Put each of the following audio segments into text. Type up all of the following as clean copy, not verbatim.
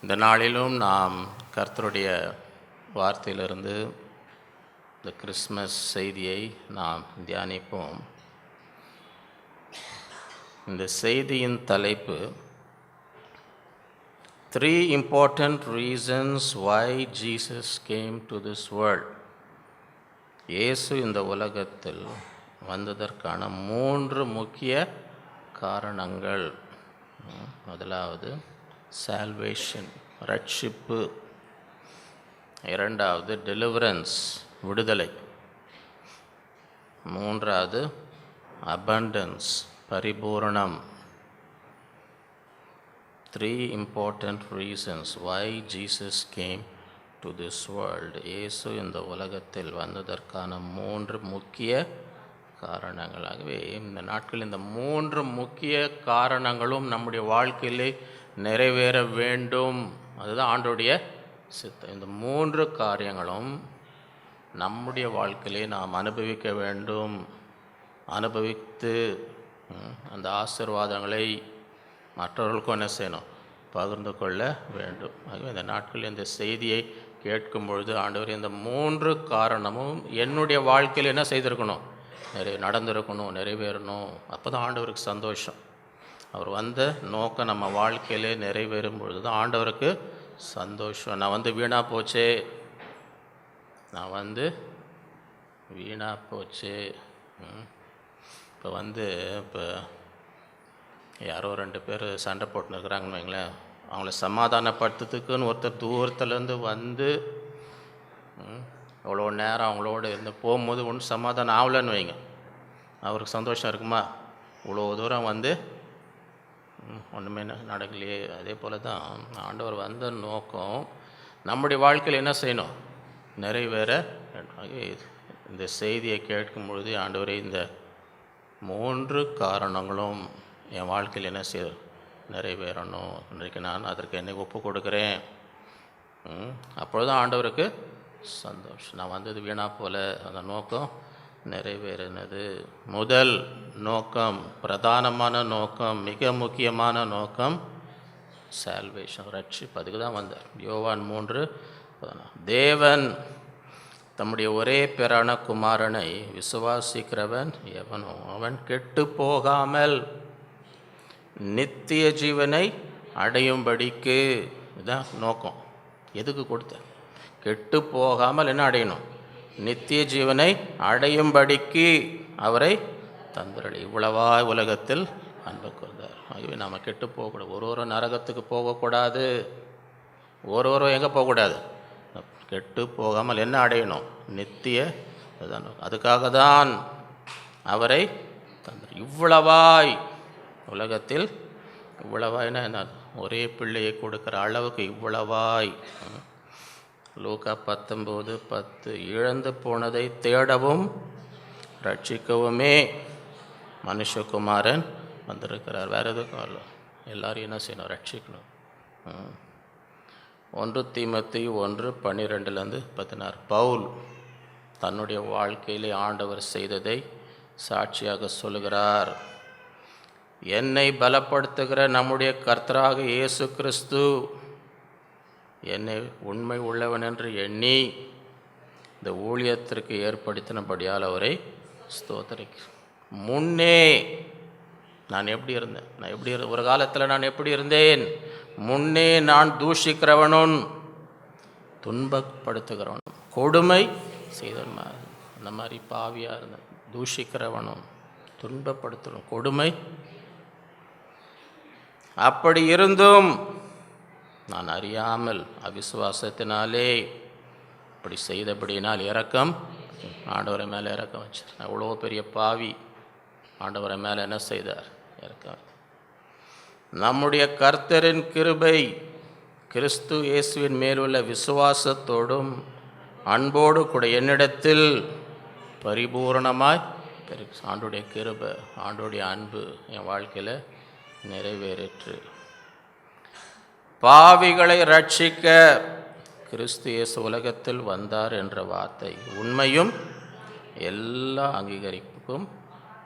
இந்த நாளிலும் நாம் கர்த்தருடைய வார்த்தையிலிருந்து இந்த கிறிஸ்மஸ் செய்தியை நாம் தியானிப்போம். இந்த செய்தியின் தலைப்பு 3 important reasons why Jesus came to this world. இயேசு இந்த உலகத்தில் வந்ததற்கான 3 முக்கிய காரணங்கள். முதலாவது சால்வேஷன், ரட்சிப்பு. இரண்டாவது டெலிவரன்ஸ், விடுதலை. மூன்றாவது abundance, Paripooranam. 3 important reasons why Jesus came to this world. இயேசு இந்த உலகத்தில் வந்ததற்கான 3 முக்கிய காரணங்களாகவே இந்த நாட்களில் இந்த 3 முக்கிய காரணங்களும் நம்முடைய வாழ்க்கையிலே நிறைவேற வேண்டும். அதுதான் ஆண்டவருடைய சித்தம். இந்த 3 காரியங்களும் நம்முடைய வாழ்க்கையிலே நாம் அனுபவிக்க வேண்டும். அனுபவித்து அந்த ஆசீர்வாதங்களை மற்றவர்களுக்கும் என்ன செய்யணும்? பகிர்ந்து கொள்ள வேண்டும். ஆகவே இந்த நாட்களில் இந்த செய்தியை கேட்கும் பொழுது ஆண்டவர் இந்த 3 காரணமும் என்னுடைய வாழ்க்கையில் என்ன செய்திருக்கணும்? நடந்திருக்கணும், நிறைவேறணும். அப்போ தான் ஆண்டவருக்கு சந்தோஷம். அவர் வந்த நோக்கம் நம்ம வாழ்க்கையிலே நிறைவேறும் பொழுது தான் ஆண்டவருக்கு சந்தோஷம். நான் வந்து வீணாக போச்சே, இப்போ யாரோ 2 பேர் சண்டை போட்டுன்னு இருக்கிறாங்கன்னு வைங்களேன். அவங்கள சமாதானப்படுத்துறதுக்குன்னு ஒருத்தர் தூரத்துலேருந்து வந்து அவ்வளோ நேரம் அவங்களோட இருந்து போகும்போது ஒன்றும் சமாதானம் ஆகலைன்னு வைங்க, அவருக்கு சந்தோஷம் இருக்குமா? இவ்வளோ தூரம் வந்து ஒன்றுமே நடக்கலையே. அதே போல் தான் ஆண்டவர் வந்த நோக்கம் நம்முடைய வாழ்க்கையில் என்ன செய்யணும்? நிறைவேற. இந்த செய்தியை கேட்கும் பொழுது ஆண்டவரே இந்த 3 காரணங்களும் என் வாழ்க்கையில் என்ன செய்ய நிறைவேறணும். இன்றைக்கு நான் அதற்கு என்னை ஒப்பு கொடுக்குறேன். அப்பொழுதுதான் ஆண்டவருக்கு சந்தோஷம். நான் வந்தது வீணாக போல, அந்த நோக்கம் நிறைவேறினது. முதல் நோக்கம், பிரதானமான நோக்கம், மிக முக்கியமான நோக்கம் சால்வேஷன், ரட்சிப்பு. அதுக்கு தான் வந்தார். யோவான் 3:14. தேவன் தம்முடைய ஒரே பேரான குமாரனை விசுவாசிக்கிறவன் எவனோ அவன் கெட்டு போகாமல் நித்திய ஜீவனை அடையும்படிக்கு. இதுதான் நோக்கம். எதுக்கு கொடுத்த? கெட்டு போகாமல் என்ன அடையணும்? நித்திய ஜீவனை அடையும்படிக்கு அவரை தந்தரளி. இவ்வளவாய் உலகத்தில் அன்பு கூர்ந்தார். ஆகவே நாம் கெட்டு போகக்கூடாது. ஒரு நரகத்துக்கு போகக்கூடாது. ஒரு எங்கே போகக்கூடாது? கெட்டு போகாமல் என்ன அடையணும்? நித்திய. அதுக்காக தான் அவரை தந்தார். இவ்வளவாய் உலகத்தில், இவ்வளவாய்னா என்ன? ஒரே பிள்ளையை கொடுக்குற அளவுக்கு இவ்வளவாய். லூக்கா 19:10. இழந்து போனதை தேடவும் ரட்சிக்கவுமே மனுஷகுமாரன் வந்திருக்கிறார். வேறு எதுக்கும் வரல. எல்லாரையும் என்ன செய்யணும்? ரட்சிக்கணும். 1 தீமோத்தேயு 1:12-16. பவுல் தன்னுடைய வாழ்க்கையிலே ஆண்டவர் செய்ததை சாட்சியாக சொல்கிறார். என்னை பலப்படுத்துகிற நம்முடைய கர்த்தராக இயேசு கிறிஸ்து என்னை உண்மை உள்ளவன் என்று எண்ணி இந்த ஊழியத்திற்கு ஏற்படுத்தினபடியால் அவரை ஸ்தோத்திரிக்க. முன்னே நான் எப்படி இருந்தேன்? ஒரு காலத்தில் நான் எப்படி இருந்தேன்? முன்னே நான் தூஷிக்கிறவனும் துன்பப்படுத்துகிறவனும் கொடுமை செய்தவன், அந்த மாதிரி பாவியாக இருந்தேன். தூஷிக்கிறவனும் துன்பப்படுத்துகிறவன், கொடுமை. அப்படி இருந்தும் நான் அறியாமல் அவிசுவாசத்தினாலே அப்படி செய்தபடினால் இரக்கம், ஆண்டவரை மேலே இரக்கம் வச்சார். அவ்வளோ பெரிய பாவி, ஆண்டவரை மேலே என்ன செய்தார்? இரக்கம். நம்முடைய கர்த்தரின் கிருபை கிறிஸ்து இயேசுவின் மேலுள்ள விசுவாசத்தோடும் அன்போடு கூட என்னிடத்தில் பரிபூரணமாய் ஆண்டுடைய கிருபை, ஆண்டுடைய அன்பு என் வாழ்க்கையில் நிறைவேறிற்று. பாவிகளை ரட்சிக்க கிறிஸ்து இயேசு உலகத்தில் வந்தார் என்ற வார்த்தை உண்மையும் எல்லா அங்கீகரிப்புக்கும்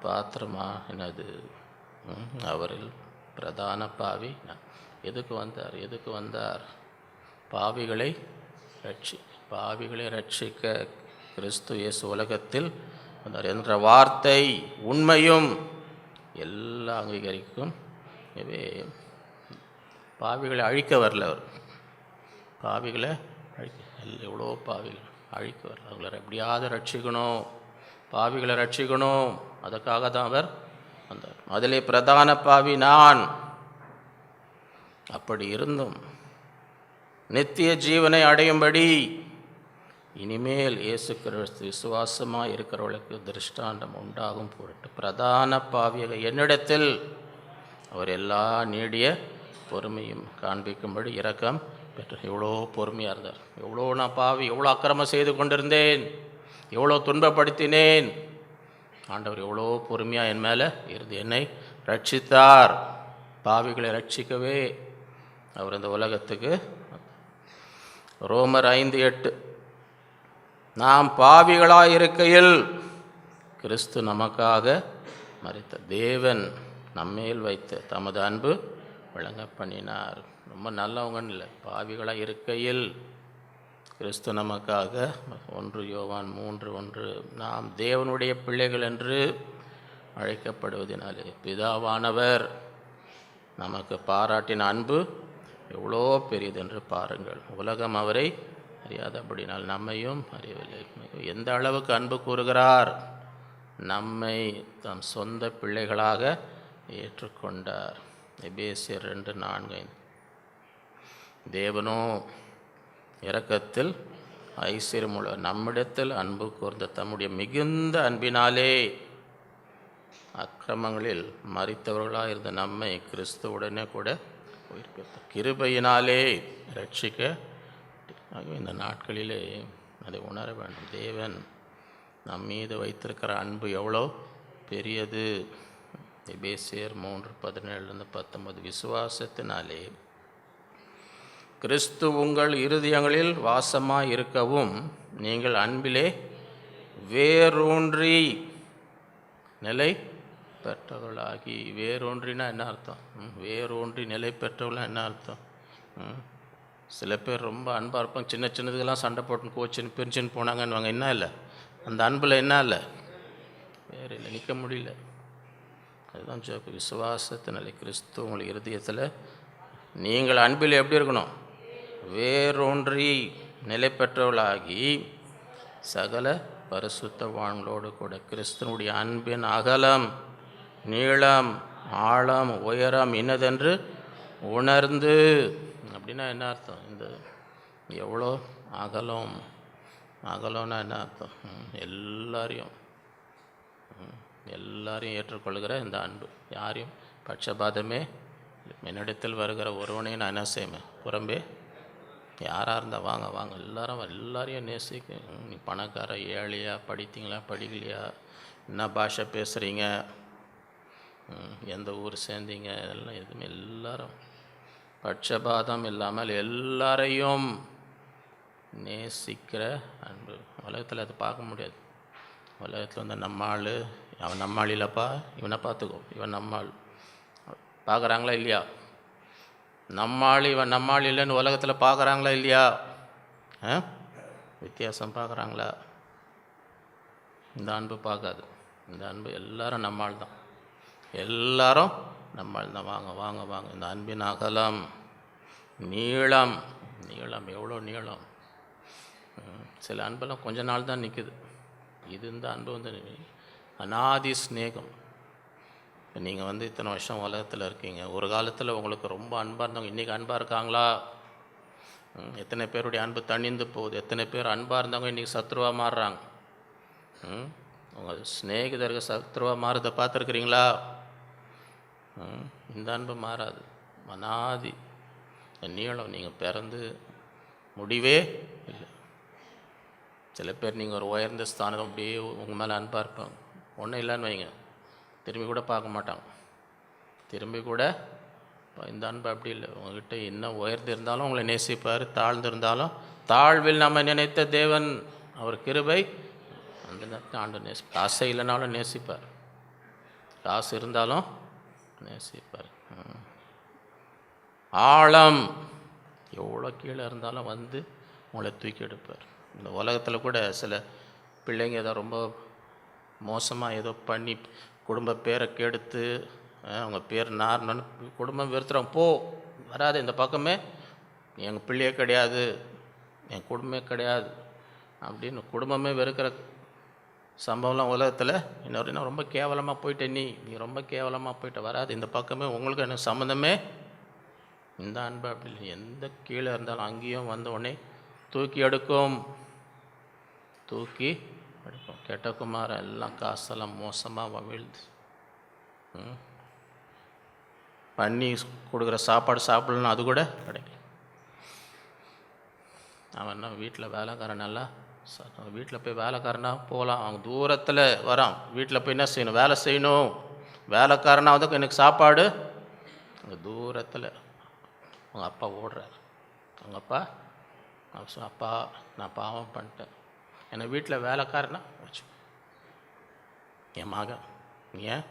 பாத்திரமானது. அவரில் பிரதான பாவி எதுக்கு வந்தார்? பாவிகளை ரட்சிக்க கிறிஸ்து இயேசு உலகத்தில் வந்தார் என்ற வார்த்தை உண்மையும் எல்லாம் அங்கீகரிக்கும். எனவே பாவிகளை அழிக்க வரல அவர். பாவிகளை எவ்வளோ பாவிகள் அழிக்க வரல. அவங்கள எப்படியாவது ரட்சிக்கணும், பாவிகளை ரட்சிக்கணும். அதுக்காக தான் அவர் வந்தார். அதிலே பிரதான பாவி நான். அப்படி இருந்தும் நித்திய ஜீவனை அடையும்படி இனிமேல் இயேசு கிறிஸ்து விசுவாசமாக இருக்கிறவர்களுக்கு திருஷ்டாந்தம் உண்டாகும் பொருட்டு பிரதான பாவியாக என்னிடத்தில் அவர் எல்லா நீடிய பொறுமையும் காண்பிக்கும்படி இரக்கம் பெற்று எவ்வளோ பொறுமையாக இருந்தார். எவ்வளோ நான் பாவி, எவ்வளோ அக்கிரமம் செய்து கொண்டிருந்தேன், எவ்வளோ துன்பப்படுத்தினேன். ஆண்டவர் எவ்வளோ பொறுமையாக என் மேலே இருந்து என்னை ரட்சித்தார். பாவிகளை ரட்சிக்கவே அவர் இந்த உலகத்துக்கு. ரோமர் 5:8 நாம் பாவிகளாக இருக்கையில் கிறிஸ்து நமக்காக மரித்த தேவன் நம்மேல் வைத்த தமது அன்பு விளங்க பண்ணினார். ரொம்ப நல்லவங்கன்னு இல்லை, பாவிகளாக இருக்கையில் கிறிஸ்து நமக்காக. 1 யோவான் 3:1 நாம் தேவனுடைய பிள்ளைகள் என்று அழைக்கப்படுவதனாலே பிதாவானவர் நமக்கு பாராட்டின அன்பு எவ்வளோ பெரியதென்று பாருங்கள். உலகம் அவரை அறியாதபடினால் நம்மையும் அறியவில்லை. எந்த அளவுக்கு அன்பு கூறுகிறார்? நம்மை தம் சொந்த பிள்ளைகளாக ஏற்றுக்கொண்டார். எபேசியர் 2:4 தேவனோ இரக்கத்தில் ஐஸ்வர்யமுள்ள நம்மிடத்தில் அன்பு கூர்ந்த தம்முடைய மிகுந்த அன்பினாலே அக்கிரமங்களில் மரித்தவர்களாக இருந்த நம்மை கிறிஸ்துவுடனே கூட உயிர்ப்பித்தார். கிருபையினாலே ரட்சிக்க. இந்த நாட்களிலே அதை உணர வேண்டும். தேவன் நம் மீது வைத்திருக்கிற அன்பு எவ்வளோ பெரியது. எபேசியர் 3:17-19 விசுவாசத்தினாலே கிறிஸ்து உங்கள் இருதயங்களில் வாசமாக இருக்கவும் நீங்கள் அன்பிலே வேரூன்றி நிலை பெற்றவர்களாகி. வேரூன்றினா என்ன அர்த்தம்? வேரூன்றி நிலை பெற்றவர்களாக என்ன அர்த்தம்? சில பேர் ரொம்ப அன்பாக இருப்பாங்க, சின்ன சின்னதுக்கெல்லாம் சண்டை போட்டுன்னு கோச்சின்னு பிரிச்சுன்னு போனாங்கன்னுவாங்க. என்ன இல்லை அந்த அன்பில்? என்ன இல்லை? வேறு இல்லை, நிற்க முடியல. அதுதான் ஜோக்கு. விசுவாசத்தினாலே கிறிஸ்து உங்கள் இருதயத்தில் நீங்கள் அன்பில் எப்படி இருக்கணும்? வேரூன்றி நிலை பெற்றவர்களாகி சகல பரிசுத்த வாழ்களோடு கூட கிறிஸ்துவனுடைய அன்பின் அகலம், நீளம், ஆழம், உயரம் இன்னதென்று உணர்ந்து. அப்படின்னா என்ன அர்த்தம்? இந்த எவ்வளோ அகலம்னா என்ன அர்த்தம்? எல்லாரையும் ஏற்றுக்கொள்கிற இந்த அன்பு. யாரையும் பட்சபாதமே என்னிடத்தில் வருகிற ஒருவனையும் நான் என்ன செய்வேன்? புறம்பே யாராக இருந்தால் வாங்க எல்லாரையும் நேசிக்க. நீ பணக்கார, ஏழையா, படித்தீங்களா, படிக்கலையா, என்ன பாஷை பேசுகிறீங்க, எந்த ஊர் சேர்ந்தீங்க, இதெல்லாம் எதுவுமே எல்லாரும் பட்சபாதம் இல்லாமல் எல்லாரையும் நேசிக்கிற அன்பு. உலகத்தில் அது பார்க்க முடியாது. உலகத்தில் வந்து நம்மாள், அவன் நம்மாள் இல்லைப்பா, இவனை பார்த்துக்கோ, இவன் நம்மாள் பார்க்குறாங்களா இல்லையா? நம்மாள் இவன் நம்மாள் இல்லைன்னு உலகத்தில் பார்க்குறாங்களா இல்லையா? வித்தியாசம் பார்க்குறாங்களா? இந்த அன்பு பார்க்காது. இந்த அன்பு எல்லாரும் நம்மாள் தான், எல்லாரும் நம்மாள் தான். வாங்க. இந்த அன்பின் அகலம், நீளம் எவ்வளோ நீளம். சில அன்பெல்லாம் கொஞ்ச நாள் தான் நிற்குது. இந்த அன்பு வந்து அநாதி ஸ்நேகம். இப்போ நீங்கள் வந்து இத்தனை வருஷம் உலகத்தில் இருக்கீங்க. ஒரு காலத்தில் உங்களுக்கு ரொம்ப அன்பாக இருந்தவங்க இன்றைக்கி அன்பாக இருக்காங்களா? எத்தனை பேருடைய அன்பு தணிந்து போகுது. எத்தனை பேர் அன்பாக இருந்தவங்க இன்றைக்கி சத்ருவாக மாறுறாங்க. உங்கள் ஸ்நேகிதர்கள் சத்ருவாக மாறுறதை பார்த்துருக்குறீங்களா? இந்த அன்பு மாறாது, அநாதி நீளம். நீங்கள் பிறந்து முடிவே இல்லை. சில பேர் நீங்கள் ஒரு உயர்ந்த ஸ்தானம் அப்படியே உங்கள் மேலே அன்பாக இருப்பாங்க. ஒன்றும் இல்லைன்னு வைங்க, திரும்பி கூட பார்க்க மாட்டாங்க. இந்த அன்பு அப்படி இல்லை. உங்கள்கிட்ட என்ன உயர்ந்து இருந்தாலும் உங்களை நேசிப்பார், தாழ்ந்திருந்தாலும் தாழ்வில் நம்ம நினைத்த தேவன் அவர் கிருபை அந்த நேரத்தில் ஆண்டு நேசிப்பார். காசை இல்லைனாலும் நேசிப்பார், காசு இருந்தாலும் நேசிப்பார். ஆழம், எவ்வளோ கீழே இருந்தாலும் வந்து உங்களை தூக்கி எடுப்பார். இந்த உலகத்தில் கூட சில பிள்ளைங்க ஏதோ ரொம்ப மோசமாக ஏதோ பண்ணி குடும்ப பேரை கெடுத்து அவங்க பேர் நார்னு குடும்பம் வெறுத்துறவங்க, போ வராது இந்த பக்கமே, எங்கள் பிள்ளையே கிடையாது, என் குடும்பமே கிடையாது அப்படின்னு குடும்பமே வெறுக்கிற சம்பவம்லாம் உலகத்தில். இன்னும் ரொம்ப கேவலமாக போயிட்ட, நீ ரொம்ப கேவலமாக போயிட்ட, வராது இந்த பக்கமே, உங்களுக்கு எனக்கு சம்மந்தமே. இந்த அன்பு அப்படி இல்லை. எந்த கீழே இருந்தாலும் அங்கேயும் வந்த உடனே தூக்கி எடுக்கும். கெட்ட குமாரம் எல்லாம் காசெல்லாம் மோசமாக வீழ்ந்து பண்ணி கொடுக்குற சாப்பாடு சாப்பிடலன்னு அது கூட கிடைக்கும். அவன் என்ன வீட்டில் வேலைக்காரன், நல்லா வீட்டில் போய் வேலைக்காரனாக போகலாம், அவங்க தூரத்தில் வரான், வீட்டில் போய் என்ன செய்யணும், வேலை செய்யணும், வேலைக்காரனாக வந்து எனக்கு சாப்பாடு அங்கே தூரத்தில். அவங்க அப்பா ஓடுறார், அவங்க அப்பா அப்பா நான் பாவம் பண்ணிட்டேன், என்னை வீட்டில் வேலைக்காரனா வச்சு, என் மகன் ஏன்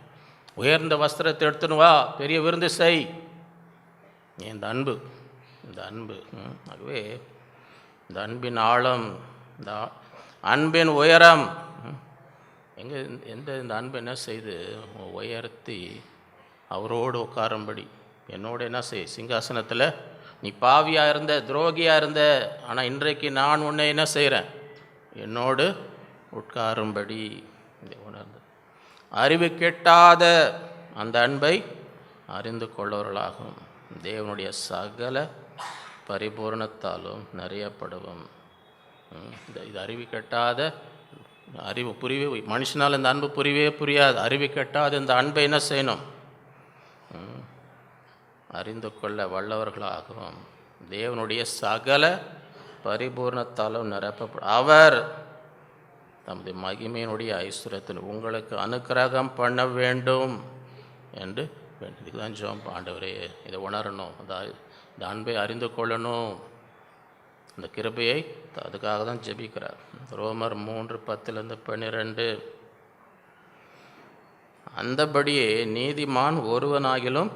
உயர்ந்த வஸ்திரத்தை எடுத்துன்னு வா, பெரிய விருந்து செய். இந்த அன்பு ஆகவே இந்த அன்பின் ஆழம், இந்த அன்பின் உயரம் எங்கே இந்த அன்பு என்ன செய்து உயர்த்தி அவரோடு உட்காரும்படி, என்னோட என்ன செய் சிங்காசனத்தில், நீ பாவியாக இருந்த, துரோகியாக இருந்த, ஆனால் இன்றைக்கு நான் உன்னை என்ன செய்கிறேன், என்னோடு உட்காரும்படி உணர்ந்து அறிவு கெட்டாத அந்த அன்பை அறிந்து கொள்ளவர்களாகும் தேவனுடைய சகல பரிபூர்ணத்தாலும் நிறையப்படுவோம். இது அறிவு கெட்டாத, அறிவு புரியவே, மனுஷனால் இந்த அன்பு புரியாது. அறிவு கெட்டாத இந்த அன்பை என்ன செய்யணும், அறிந்து கொள்ள வல்லவர்களாகவும் தேவனுடைய சகல பரிபூர்ணத்தாலும் நிரப்பப்படும். அவர் தமது மகிமையினுடைய ஐஸ்வர்யத்தில் உங்களுக்கு அனுக்கிரகம் பண்ண வேண்டும் என்று இதுதான் ஜெபம். ஆண்டவரே, இதை உணரணும், இந்த அன்பை அறிந்து கொள்ளணும், அந்த கிருபையை அதுக்காக தான் ஜெபிக்கிறார். ரோமர் 3:10-12 அந்தபடியே நீதிமான் ஒருவனாகிலும்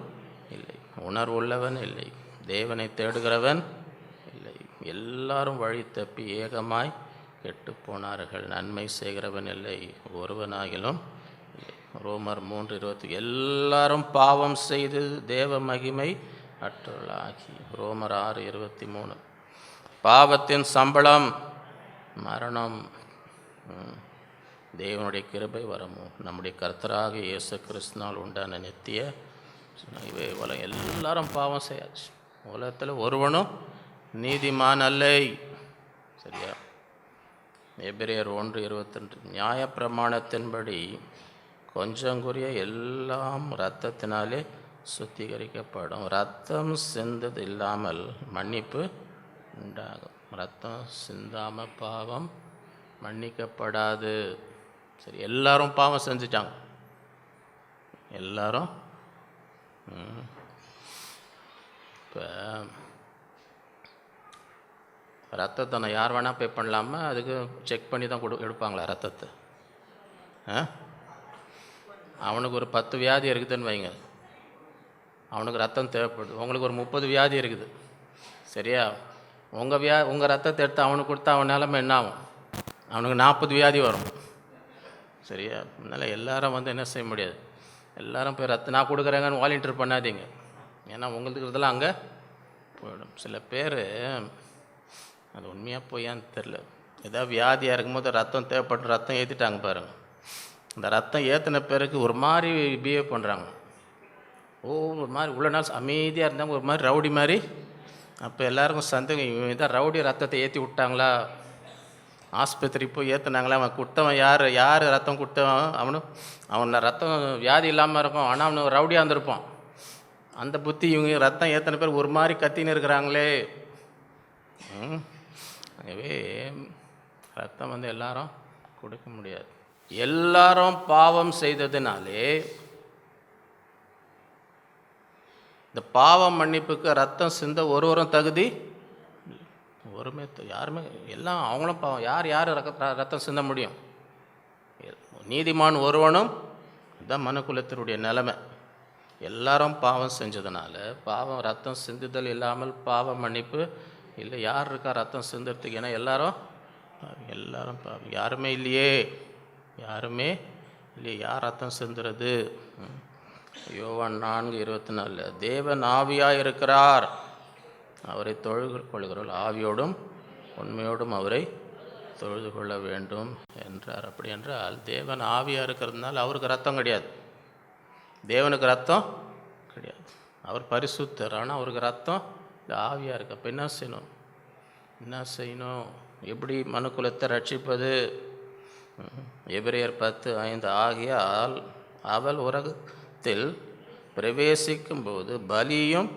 இல்லை, உணர்வுள்ளவன் இல்லை, தேவனை தேடுகிறவன் இல்லை, எல்லாரும் வழி தப்பி ஏகமாய் கெட்டு போனார்கள், நன்மை செய்கிறவன் இல்லை, ஒருவனாகிலும் இல்லை. ரோமர் 3:20 எல்லாரும் பாவம் செய்து தேவ மகிமை அற்றவர்களாகி. ரோமர் 6:23 பாவத்தின் சம்பளம் மரணம், தேவனுடைய கிருபை வரமும் நம்முடைய கர்த்தராக இயேசு கிறிஸ்துவினால் உண்டான நித்திய இவை உலகம். எல்லாரும் பாவம் செய்யாச்சு, உலகத்தில் ஒருவனும் நீதிமான் அல்லை. சரியா? எபிரேயர் 1:22 நியாயப்பிரமாணத்தின்படி கொஞ்சங்குரிய எல்லாம் இரத்தத்தினாலே சுத்திகரிக்கப்படும், இரத்தம் சிந்தது இல்லாமல் மன்னிப்பு உண்டாகும். இரத்தம் சிந்தாமல் பாவம் மன்னிக்கப்படாது. சரி, எல்லாரும் பாவம் செஞ்சிட்டாங்க, எல்லாரும். இப்போ ரத்தத்தை நான் யார் வேணால் பே பண்ணலாமா, அதுக்கு செக் பண்ணி தான் எடுப்பாங்களா ரத்தத்தை? அவனுக்கு ஒரு 10 வியாதி இருக்குதுன்னு வைங்க, அவனுக்கு ரத்தம் தேவைப்படுது. உங்களுக்கு ஒரு 30 வியாதி இருக்குது, சரியா? உங்கள் ரத்தத்தை எடுத்து அவனுக்கு கொடுத்தா அவன் நிலைமை என்ன ஆகும்? அவனுக்கு 40 வியாதி வரும், சரியா? அதனால் எல்லாரும் வந்து என்ன செய்ய முடியாது, எல்லாரும் போய் நான் கொடுக்குறேங்கன்னு வாலண்டியர் பண்ணாதீங்க, ஏன்னா உங்களுக்கு இதெல்லாம் அங்கே போயிடும். சில பேர் அது உண்மையாக போயான்னு தெரில, ஏதாவது வியாதியாக இருக்கும்போது ரத்தம் தேவைப்பட்டு ரத்தம் ஏற்றிட்டாங்க பாருங்கள், இந்த ரத்தம் ஏற்றின பிறகு ஒரு மாதிரி பிஹேவ் பண்ணுறாங்க. ஒரு மாதிரி உள்ள நாள் அமைதியாக இருந்தாங்க, ஒரு மாதிரி ரவுடி மாதிரி. அப்போ எல்லாருக்கும் சந்தேகம், இவன் தான் ரவுடி ரத்தத்தை ஏற்றி விட்டாங்களா, ஆஸ்பத்திரி போய் ஏற்றுனாங்களா, அவன் கொடுத்தவன் யார் ரத்தம் கொடுத்தவன் அவன் ரத்தம் வியாதி இல்லாமல் இருக்கும், ஆனால் அவனு ரவுடியாக இருந்திருப்பான். அந்த புத்தி இவங்க ரத்தம் ஏற்றின பேர் ஒரு மாதிரி கத்தின்னு இருக்கிறாங்களே. ஆகவே ரத்தம் வந்து எல்லாரும் கொடுக்க முடியாது. எல்லாரும் பாவம் செய்ததுனாலே இந்த பாவம் மன்னிப்புக்கு ரத்தம் சிந்த ஒருவரும் தகுதி ஒருமே, யாருமே, எல்லாம் அவங்களும் பாவம். யார் ரத்தம் சிந்த முடியும்? நீதிமான் ஒருவனும். இதுதான் மனுக்குலத்தினுடைய நிலைமை. எல்லாரும் பாவம் செஞ்சதுனால பாவம் ரத்தம் சிந்துதல் இல்லாமல் பாவ மன்னிப்பு இல்லை. யார் இருக்கா ரத்தம் சிந்துறதுக்கு? ஏன்னா எல்லாரும் பாவம். யாருமே இல்லையே, யாருமே இல்லையே. யார் ரத்தம் சிந்துறது? யோவான் 4:24 தேவன் ஆவியாக இருக்கிறார், அவரை தொழுது கொள்கிறவர்கள் ஆவியோடும் உண்மையோடும் அவரை தொழுது கொள்ள வேண்டும் என்றார். அப்படி என்றால் தேவன் ஆவியாக இருக்கிறதுனால அவருக்கு ரத்தம் கிடையாது, தேவனுக்கு ரத்தம் கிடையாது. அவர் பரிசுத்தர், ஆனால் அவருக்கு ரத்தம் இல்லை, ஆவியாக இருக்கு. அப்போ என்ன செய்யணும்? எப்படி மனுக்குலத்தை ரட்சிப்பது? எபிரேயர் 10:5 ஆகையால் அவள் உலகத்தில் பிரவேசிக்கும் போது பலியும்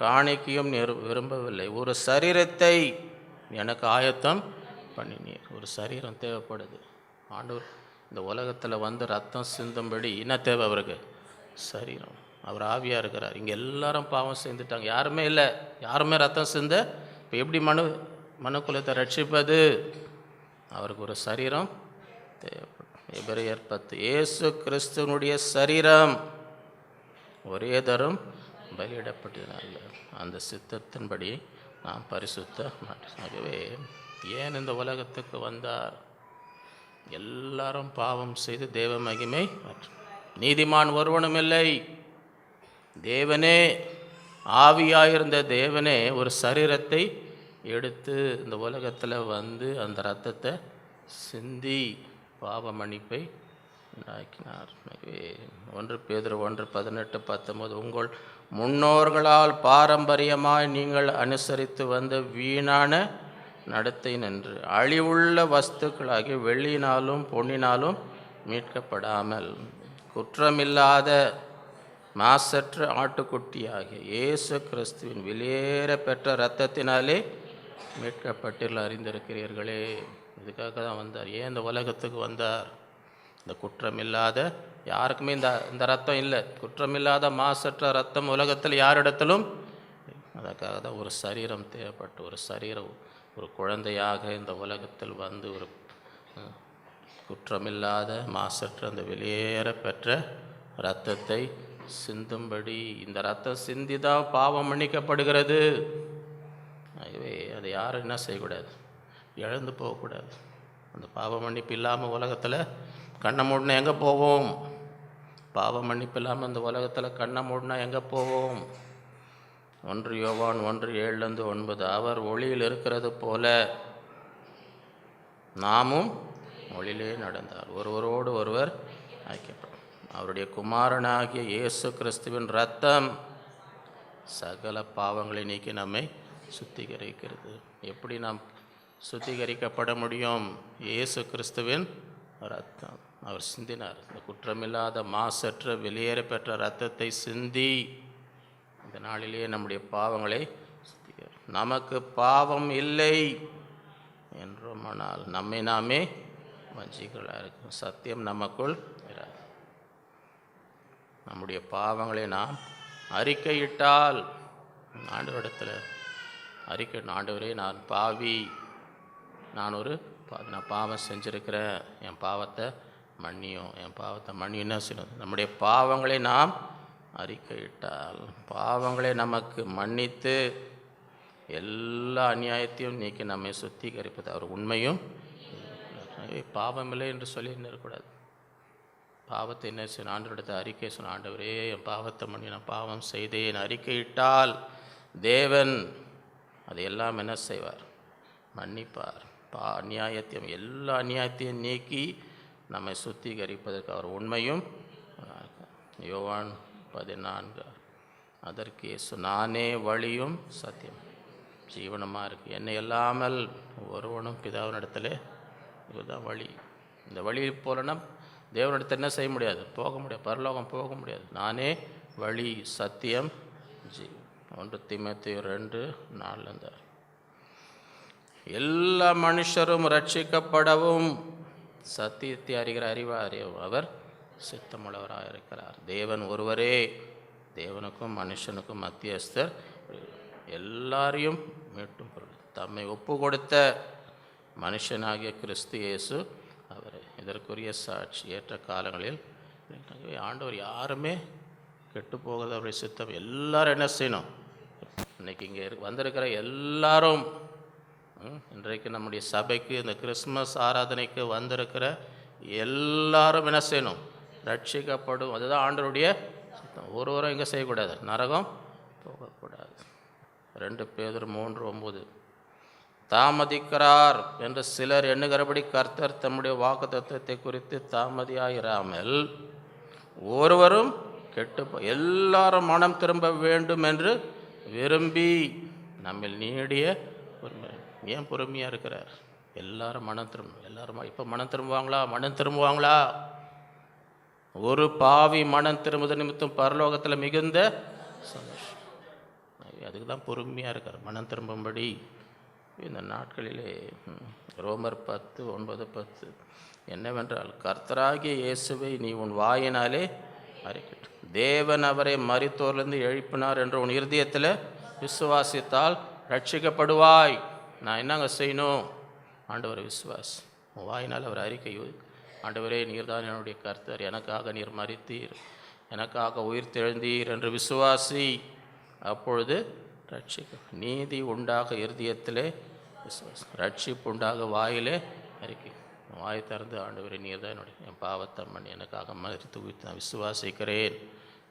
காணிக்கையும் விரும்பவில்லை, ஒரு சரீரத்தை எனக்கு ஆயத்தம் பண்ணினீர். ஒரு சரீரம் தேவைப்படுது. ஆண்டவர் இந்த உலகத்தில் வந்து ரத்தம் சிந்தும்படி என்ன தேவை? அவருக்கு சரீரம். அவர் ஆவியாக இருக்கிறார். இங்கே எல்லாரும் பாவம் செஞ்சுட்டாங்க, யாருமே இல்லை, யாருமே ரத்தம் சிந்த. இப்போ எப்படி மனுக்குலத்தை ரட்சிப்பது? அவருக்கு ஒரு சரீரம் தேவைப்படும். எபிரேயர் 10 இயேசு கிறிஸ்துவனுடைய சரீரம் ஒரே தரம் பலியிடப்பட்டதுனால அந்த சித்தத்தின்படி நாம் பரிசுத்த மாட்டோம். ஆகவே ஏன் இந்த உலகத்துக்கு வந்தார்? எல்லாரும் பாவம் செய்து தேவ மகிமை நீதிமான் ஒருவனும் இல்லை. தேவனே, ஆவியாயிருந்த தேவனே ஒரு சரீரத்தை எடுத்து இந்த உலகத்தில் வந்து அந்த இரத்தத்தை சிந்தி பாவ மன்னிப்பை உண்டாக்கினார். 1 பேதுரு 1:18-19 உங்கள் முன்னோர்களால் பாரம்பரியமாய் நீங்கள் அனுசரித்து வந்த வீணான நடத்தை நின்று அழிவுள்ள வஸ்துக்களாகி வெள்ளியினாலும் பொன்னினாலும் மீட்கப்படாமல் குற்றமில்லாத மாசற்ற ஆட்டுக்குட்டியாகிய இயேசு கிறிஸ்துவின் வெளியேற பெற்ற இரத்தத்தினாலே மீட்கப்பட்டில் அறிந்திருக்கிறீர்களே. இதுக்காக தான் வந்தார். ஏன் இந்த உலகத்துக்கு வந்தார்? இந்த குற்றமில்லாத, யாருக்குமே இந்த ரத்தம் இல்லை, குற்றமில்லாத மாசற்ற ரத்தம் உலகத்தில் யாரிடத்திலும். அதுக்காக தான் ஒரு சரீரம் தேவைப்பட்டு, ஒரு சரீரம் ஒரு குழந்தையாக இந்த உலகத்தில் வந்து ஒரு குற்றமில்லாத மாசற்ற அந்த வெளியேற பெற்ற இரத்தத்தை சிந்தும்படி. இந்த ரத்தம் சிந்தி தான் பாவம் மன்னிக்கப்படுகிறது. ஆகவே அதை யாரும் என்ன செய்யக்கூடாது? இழந்து போகக்கூடாது. அந்த பாவ மன்னிப்பு இல்லாமல் உலகத்தில் கண்ணை மூடினா எங்கே போவோம்? பாவ மன்னிப்பு இல்லாமல் இந்த உலகத்தில் கண்ணை மூடினா எங்கே போவோம்? 1 யோவான் 1:7-9 அவர் ஒளியில் இருக்கிறது போல நாமும் ஒளியிலே நடந்தார், ஒருவரோடு ஒருவர் ஐக்கியப்படும். அவருடைய குமாரனாகிய இயேசு கிறிஸ்துவின் இரத்தம் சகல பாவங்களை நீக்கி நம்மை சுத்திகரிக்கிறது. எப்படி நாம் சுத்திகரிக்கப்பட முடியும்? இயேசு கிறிஸ்துவின் இரத்தம் அவர் சிந்தினார். இந்த குற்றமில்லாத மாசற்ற வெளியேற பெற்ற இரத்தத்தை சிந்தி இந்த நாளிலேயே நம்முடைய பாவங்களை சுத்திகரி. நமக்கு பாவம் இல்லை என்றோமானால் நம்மை நாமே வஞ்சிகளாக இருக்கும், சத்தியம் நமக்குள் இராது. நம்முடைய பாவங்களை நாம் அறிக்கையிட்டால் ஆண்டவரிடத்தில் அறிக்கை, ஆண்டவரே நான் பாவி, நான் பாவம் செஞ்சுருக்கிறேன், என் பாவத்தை மன்னியும், என் பாவத்தை மன்னியும் செய்யணும். நம்முடைய பாவங்களை நாம் அறிக்கையிட்டால் பாவங்களை நமக்கு மன்னித்து எல்லா அநியாயத்தையும் நீக்கி நம்மை சுத்திகரிப்பது அவர் உண்மையும். பாவமில்லை என்று சொல்லி இருக்கக்கூடாது. பாவத்தை என்ன செய்யணும்? ஆண்டவரிடத்தை அறிக்கை சொன்ன, ஆண்டவரே என் பாவத்தை மன்னி, நான் பாவம் செய்தேன் அறிக்கையிட்டால் தேவன் அதையெல்லாம் என்ன செய்வார்? மன்னிப்பார். அநியாயத்தையும் எல்லா அநியாயத்தையும் நீக்கி நம்மை சுத்திகரிப்பதற்கு அவர் உண்மையும். யோவான் 14 அதற்கு இயேசு நானே வழியும் சத்தியம் ஜீவனமாக இருக்குது, என்னை இல்லாமல் ஒருவனும் பிதாவினிடத்தில், இதுதான் வழி. இந்த வழி போலன்னா தேவனிடத்தில் என்ன செய்ய முடியாது? போக முடியாது, பரலோகம் போக முடியாது. நானே வழி சத்தியம் ஜீவன். 1 தீமோத்தேயு 2:4 எல்லா மனுஷரும் ரட்சிக்கப்படவும் சத்தியத்தை அறிகிற அறிவாரியும் அவர் சித்தமுள்ளவராக இருக்கிறார். தேவன் ஒருவரே, தேவனுக்கும் மனுஷனுக்கும் மத்தியஸ்தர், எல்லாரையும் மீட்டும் பொருள் தம்மை ஒப்பு கொடுத்த மனுஷனாகிய கிறிஸ்து இயேசு அவரே இதற்குரிய சாட்சி. ஏற்ற காலங்களில் ஆண்டவர் யாருமே கெட்டு போகிறது அவருடைய சித்தம். எல்லாரும் என்ன செய்யணும்? இன்றைக்கி இங்கே வந்திருக்கிற எல்லாரும், இன்றைக்கு நம்முடைய சபைக்கு இந்த கிறிஸ்மஸ் ஆராதனைக்கு வந்திருக்கிற எல்லாரும் என்ன செய்யணும்? ரட்சிக்கப்படும். அதுதான் ஆண்டவருடைய சித்தம். ஒருவரும் இங்கே செய்யக்கூடாது, நரகம் போகக்கூடாது. 2 பேதுரு 3:9. தாமதிக்கிறார் என்று சிலர் எண்ணுகிறபடி கர்த்தர் தம்முடைய வாக்குத்தத்தத்தை குறித்து தாமதியாயிராமல் ஒருவரும் கெட்டு எல்லாரும் மனம் திரும்ப வேண்டும் என்று விரும்பி நம்மில் நீடிய பொறுமை. ஏன் பொறுமையாக இருக்கிறார்? எல்லாரும் மனம் திரும்ப. எல்லாரும் இப்போ மனம் திரும்புவாங்களா? ஒரு பாவி மனம் திரும்புத நிமித்தம் பரலோகத்தில் மிகுந்த சந்தோஷம். அதுக்கு தான் பொறுமையாக இருக்கார், மனம் திரும்பும்படி. இந்த நாட்களிலே ரோமர் 10:9-10 என்னவென்றால், கர்த்தராகிய இயேசுவை நீ உன் வாயினாலே அறிக்கட்டும், தேவன் அவரை மரித்தோரிலிருந்து எழுப்பினார் என்று உன் இருதயத்தில் விசுவாசித்தால் ரட்சிக்கப்படுவாய். நான் என்னங்க செய்யணும்? ஆண்டவரை விசுவாசி, உன் வாயினால் அவர் அறிக்கை, ஆண்டவரே நீர் தான் என்னுடைய கர்த்தர், எனக்காக நீர் மரித்தீர், எனக்காக உயிர் தெழுந்தீர் என்று விசுவாசி. அப்பொழுது ரட்சிக்க நீதி உண்டாக இருதயத்திலே விசுவாசம், ரட்சிப்பு உண்டாக வாயிலே அறிக்கை. வாய் திறந்து, ஆண்டவரே நீர் தான் என்னுடைய என் பாவத்தை மன்னி, எனக்காக மரித்து உயிர்த்து நான் விசுவாசிக்கிறேன்,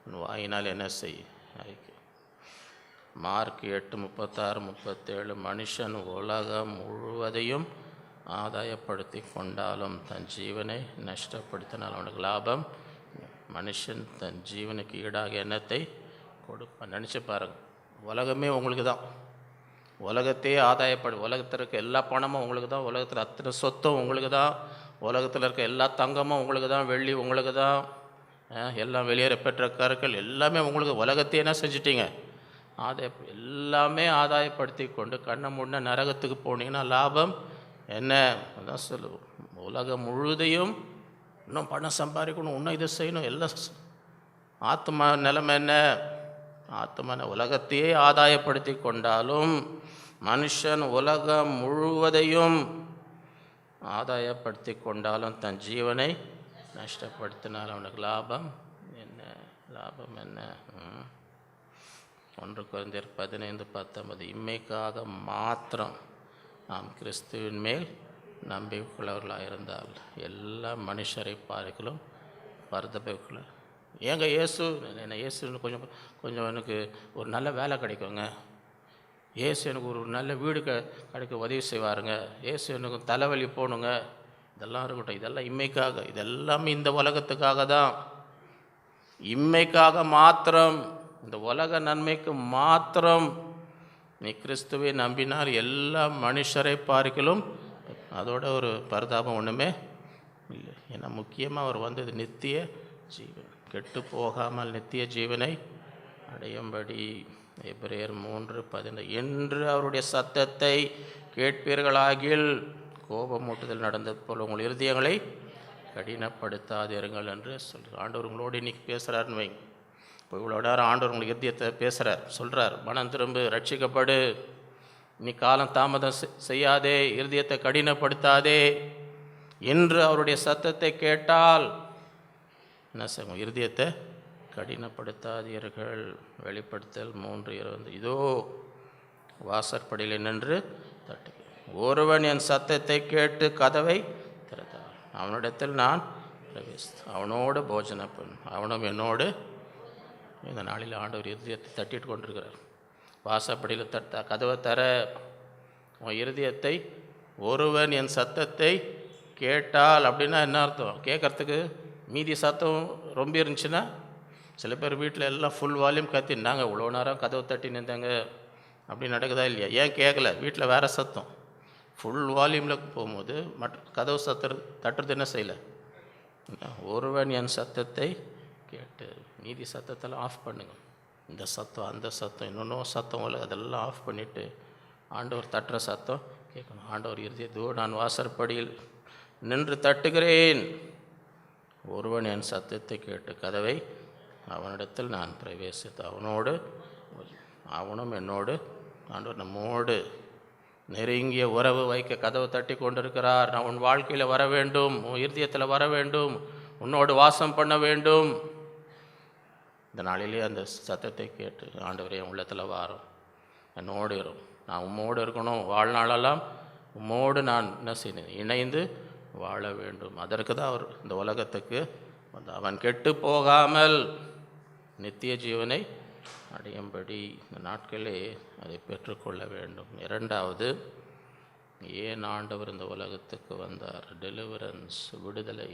உன் வாயினால் என்ன செய் அறிக்கை. மார்க் 8:36-37 மனுஷன் உலகம் முழுவதையும் ஆதாயப்படுத்தி கொண்டாலும் தன் ஜீவனை நஷ்டப்படுத்தினால் அவனுக்கு லாபம். மனுஷன் தன் ஜீவனுக்கு ஈடாக எண்ணத்தை கொடுப்பான். நினச்சி பாருங்கள், உலகமே உங்களுக்கு தான், உலகத்தையே உலகத்தில் இருக்க எல்லா பணமும் உங்களுக்கு தான், உலகத்தில் அத்தனை சொத்தும் உங்களுக்கு தான், உலகத்தில் இருக்க எல்லா தங்கமும் உங்களுக்கு தான், வெள்ளி உங்களுக்கு தான், எல்லாம் வெளியேற பெற்ற கருக்கள் எல்லாமே உங்களுக்கு. உலகத்தையே என்ன செஞ்சிட்டீங்க? எல்லாமே ஆதாயப்படுத்தி கொண்டு கண்ணை மூடின நரகத்துக்கு போனீங்கன்னா லாபம் என்ன? அதான் சொல்லுவோம், உலகம் முழுதையும் இன்னும் பணம் சம்பாதிக்கணும், இன்னும் இதை செய்யணும், எல்லாம். ஆத்மா நிலைமை என்ன? ஆத்மான உலகத்தையே ஆதாயப்படுத்தி கொண்டாலும் மனுஷன் உலகம் முழுவதையும் ஆதாயப்படுத்தி கொண்டாலும் தன் ஜீவனை நஷ்டப்படுத்தினால் அவனுக்கு லாபம் என்ன? லாபம் என்ன? 1 கொரிந்தியர் 15:19 இம்மைக்காக மாத்திரம் நாம் கிறிஸ்துவின் மேல் நம்பிக்கையுள்ளவர்களாக இருந்தால் எல்லா மனுஷரை பார்க்கலும் பரிதபிக்குள்ள. ஏங்க இயேசுன்னு கொஞ்சம் எனக்கு ஒரு நல்ல வேலை கிடைக்குங்க, இயேசு எனக்கு ஒரு நல்ல வீடு கிடைக்க உதவி செய்வாருங்க, இயேசு எனக்கு தலைவலி போகணுங்க, இதெல்லாம் இருக்கட்டும். இதெல்லாம் இம்மைக்காக, இதெல்லாமே இந்த உலகத்துக்காக தான், இம்மைக்காக மாத்திரம், இந்த உலக நன்மைக்கு மாத்திரம் நீ கிறிஸ்துவை நம்பினால் எல்லா மனுஷரை பார்க்கலும். அதோட ஒரு பரிதாபம் ஒன்றுமே இல்லை. ஏன்னா முக்கியமாக அவர் வந்தது நித்திய ஜீவன், கெட்டு போகாமல் நித்திய ஜீவனை அடையும்படி. எபிரேயர் 3:15 என்று அவருடைய சத்தத்தை கேட்பீர்களாகில் கோபமூட்டுதல் நடந்தது போல் உங்கள் இருதயங்களை கடினப்படுத்தாதீர்கள் என்று சொல்கிறார். ஆண்டவர் உங்களோடு இன்றைக்கி பேசுகிறாருன்னு வைங்க. இப்போ இவ்வளோ நேரம் ஆண்டவர் உங்களுக்கு இருதயத்தை பேசுகிறார், சொல்கிறார், மனம் திரும்பு, ரட்சிக்கப்படு, நீ காலம் தாமதம் செய்யாதே, இருதயத்தை கடினப்படுத்தாதே. என்று அவருடைய சத்தத்தை கேட்டால் என்ன செய்வோம்? இருதயத்தை கடினப்படுத்தாதீர்கள். வெளிப்படுத்தல் 3:20 இதோ வாசற்படியில் நின்று தட்டு, ஒருவன் என் சத்தத்தை கேட்டு கதவை திறந்தார், அவனிடத்தில் நான் அவனோடு போஜனப்பன், அவனும் என்னோடு. இந்த நாளில் ஆண்டவர் இருதயத்தை தட்டிட்டு கொண்டிருக்கிறார். வாசப்படியில் கதவை தர, உன் இருதயத்தை ஒருவன் என் சத்தத்தை கேட்டால் அப்படின்னா என்ன அர்த்தம்? கேட்குறதுக்கு மீதி சத்தம் ரொம்ப இருந்துச்சுன்னா, சில பேர் வீட்டில் எல்லாம் ஃபுல் வால்யூம் கத்தினாங்க, இவ்வளோ நேரம் கதவை தட்டி நின்றாங்க, அப்படி நடக்குதா இல்லையா? ஏன் கேட்கல? வீட்டில் வேறு சத்தம், ஃபுல் வால்யூமில் போகும்போது கதவு தட்டுறது என்ன செய்யலை? ஒருவன் என் சத்தத்தை கேட்டு, மீதி சத்தத்தெல்லாம் ஆஃப் பண்ணுங்கள். இந்த சத்தம், அந்த சத்தம், இன்னொன்றும் சத்தம் இல்லை, அதெல்லாம் ஆஃப் பண்ணிவிட்டு ஆண்டவர் தட்டுற சத்தம் கேட்கணும். ஆண்டவர் இருதயத்தோ நான் வாசற்படியில் நின்று தட்டுகிறேன், ஒருவன் என் சத்தத்தை கேட்டு கதவை அவனிடத்தில் நான் பிரவேசித்து அவனோடு அவனும் என்னோடு. ஆண்டவர் நம்மோடு நெருங்கிய உறவு வைக்க கதவை தட்டி கொண்டிருக்கிறார். நான் உன் வாழ்க்கையில் வர வேண்டும், உன் இருதயத்தில் வர வேண்டும், உன்னோடு வாசம் பண்ண வேண்டும். இந்த நாளிலே அந்த சத்தத்தை கேட்டு ஆண்டவரே என் உள்ளத்தில் வாரும், என்னோடு இரும், நான் உம்மோடு இருக்கணும், வாழ்நாளெல்லாம் உம்மோடு நான் என்ன செய்யணும், இணைந்து வாழ வேண்டும். அதற்கு தான் அவர் இந்த உலகத்துக்கு வந்து அவன் கெட்டு போகாமல் நித்திய ஜீவனை அடையும்படி இந்த நாட்களே அதை பெற்றுக்கொள்ள வேண்டும். இரண்டாவது, ஏன் ஆண்டவர் இந்த உலகத்துக்கு வந்தார்? டெலிவரன்ஸ், விடுதலை,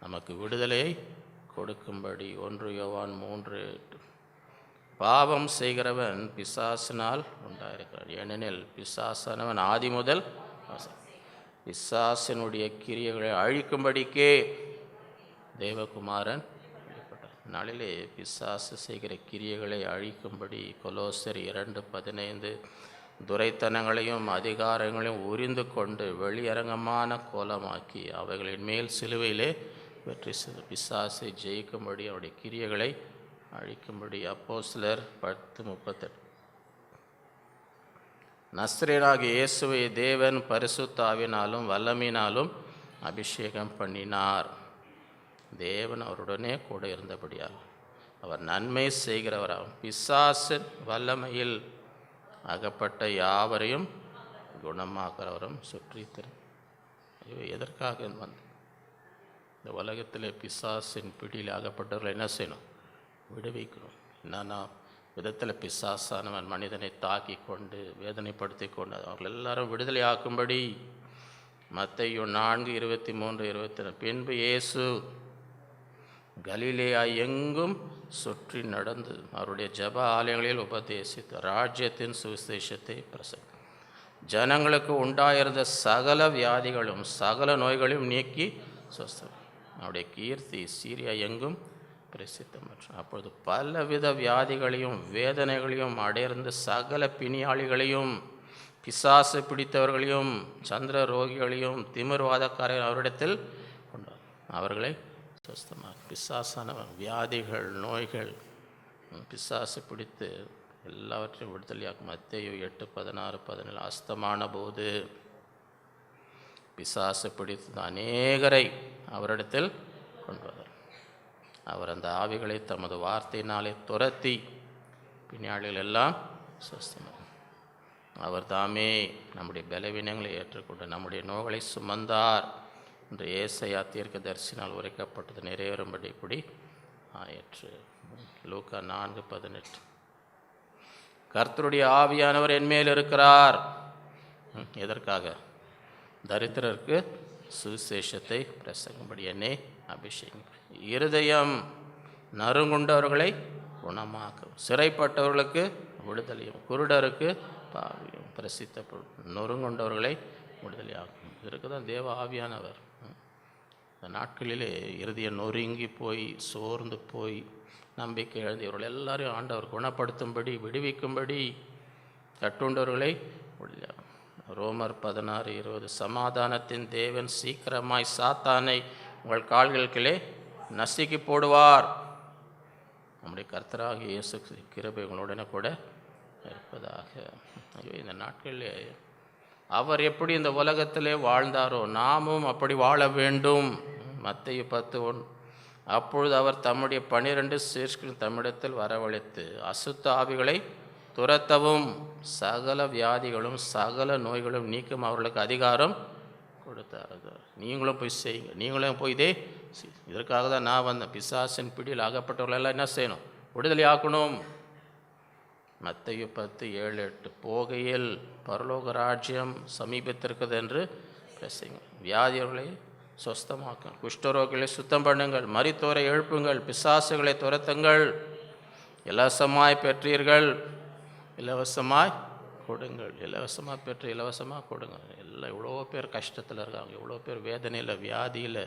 நமக்கு விடுதலையை கொடுக்கும்படி. 1 யோவான் 3:8, பாவம் செய்கிறவன் பிசாசினால் உண்டாயிருக்கிறான், ஏனெனில் பிசாசானவன் ஆதி முதல் பிசாசினுடைய கிரியைகளை அழிக்கும்படிக்கே தேவகுமாரன் வெளிப்பட்டார். நாளிலே பிசாசு செய்கிற கிரியைகளை அழிக்கும்படி கொலோசர் 2:15, துரைத்தனங்களையும் அதிகாரங்களையும் உரிந்து கொண்டு வெளியரங்கமான கோலமாக்கி அவைகளின் மேல் சிலுவையிலே வெற்றி செய்து பிசாசை ஜெயிக்கும்படி அவருடைய கிரியைகளை அழிக்கும்படி. அப்போஸ்தலர் 10:38, நஸ்ரேயனாகிய இயேசுவை தேவன் பரிசுத்த ஆவியினாலும் வல்லமையினாலும் அபிஷேகம் பண்ணினார். தேவன் அவருடனே கூட இருந்தபடியால் அவர் நன்மை செய்கிறவராகும், பிசாசின் வல்லமையில் அகப்பட்ட யாவரையும் குணமாக்குறவரும் சுற்றி எதற்காக வந்து இந்த உலகத்தில் பிசாசின் பிடியில் அகப்பட்டவர்கள் என்ன செய்யணும்? விடுவிக்கணும். என்னன்னா விதத்தில் பிசாசானவன் மனிதனை தாக்கி கொண்டு வேதனைப்படுத்தி கொண்டு அவர்கள் எல்லாரும் விடுதலை ஆக்கும்படி. மத்தேயு 4:23-24, பின்பு இயேசு கலிலேயா எங்கும் சுற்றி நடந்து அவருடைய ஜெப ஆலயங்களில் உபதேசித்து ராஜ்யத்தின் சுவிசேஷத்தை பிரசங்கி ஜனங்களுக்கு உண்டாயிருந்த சகல வியாதிகளும் சகல நோய்களையும் நீக்கி சொஸ்தம். அவருடைய கீர்த்தி சீரியா எங்கும் பிரசித்தமற்ற. அப்பொழுது பலவித வியாதிகளையும் வேதனைகளையும் அடைந்த சகல பிணியாளிகளையும் பிசாசு பிடித்தவர்களையும் சந்திர ரோகிகளையும் திமிர்வாதக்காரர்கள் அவரிடத்தில் கொண்டார், அவர்களை சுஸ்தமாக. பிசாசானவன் வியாதிகள் நோய்கள் பிசாசு பிடித்து எல்லாவற்றையும் விடுதலையாக்கும். மத்தேயு 8:16-17, அஸ்தமான போது பிசாசு பிடித்து அநேகரை அவரிடத்தில் கொண்டு வந்தார். அவர் அந்த ஆவிகளை தமது வார்த்தையினாலே துரத்தி பின்னாளிகள் எல்லாம் சுஸ்தமாக. அவர் தாமே நம்முடைய பலவீனங்களை ஏற்றுக்கொண்டு நம்முடைய நோய்களை சுமந்தார் என்று ஏசாயா தீர்க்கதரிசினால் உரைக்கப்பட்டது நிறைவேறும்படி இப்படி ஆயிற்று. லூக்கா 4:18, கர்த்தருடைய ஆவியானவர் என்மேல் இருக்கிறார். எதற்காக? தரித்திரருக்கு சுவிசேஷத்தை பிரசங்கும்படி என்னை அபிஷேகம், இருதயம் நறுங்குண்டவர்களை குணமாக்கும், சிறைப்பட்டவர்களுக்கு விடுதலையும், குருடருக்கு பாவியும் பிரசித்தப்படும், நொறுங்குண்டவர்களை விடுதலையாக்கும். இதற்கு தான் தேவ ஆவியானவர். இந்த நாட்களிலே இருதயம் நொறுங்கி போய் சோர்ந்து போய் நம்பிக்கை இழந்து இவர்கள் எல்லாரையும் ஆண்டவர் குணப்படுத்தும்படி விடுவிக்கும்படி கட்டுண்டவர்களை விடுதலையாகும். ரோமர் 16:20, சமாதானத்தின் தேவன் சீக்கிரமாய் சாத்தானை உங்கள் கால்களுக்கிலே நசுக்கி போடுவார். நம்முடைய கர்த்தராகிய இயேசு கிருபை உங்களுடனே கூட இருப்பதாக. ஐயோ, இந்த நாட்களிலே அவர் எப்படி இந்த உலகத்திலே வாழ்ந்தாரோ நாமும் அப்படி வாழ வேண்டும். மத்தேயு 10:1, அப்பொழுது அவர் தம்முடைய 12 சீஷர்கள் தம்மிடத்தில் வரவழைத்து அசுத்த ஆவிகளை துரத்தவும் சகல வியாதிகளும் சகல நோய்களும் நீக்கும் அவர்களுக்கு அதிகாரம் கொடுத்தார். நீங்களும் போய் செய்யுங்க, நீங்களும் போய் இதே. இதற்காக தான் நான் வந்தேன். பிசாசின் பிடியில் ஆகப்பட்டவர்களெல்லாம் என்ன செய்யணும்? விடுதலை ஆக்கணும். மத்தேயு 10:7-8, போகையில் பரலோக ராஜ்யம் சமீபத்திருக்கிறது என்று பேசுங்க, வியாதியர்களை சொஸ்தமாக்கும், குஷ்டரோகிகளை சுத்தம் பண்ணுங்கள், மரித்தோரை எழுப்புங்கள், பிசாசுகளை துரத்துங்கள், இலவசமாய் பெற்றீர்கள் இலவசமாய் கொடுங்கள், இலவசமாக பெற்று இலவசமாக கொடுங்க. எல்லாம் எவ்வளோ பேர் கஷ்டத்தில் இருக்காங்க, எவ்வளோ பேர் வேதனையில் வியாதியில்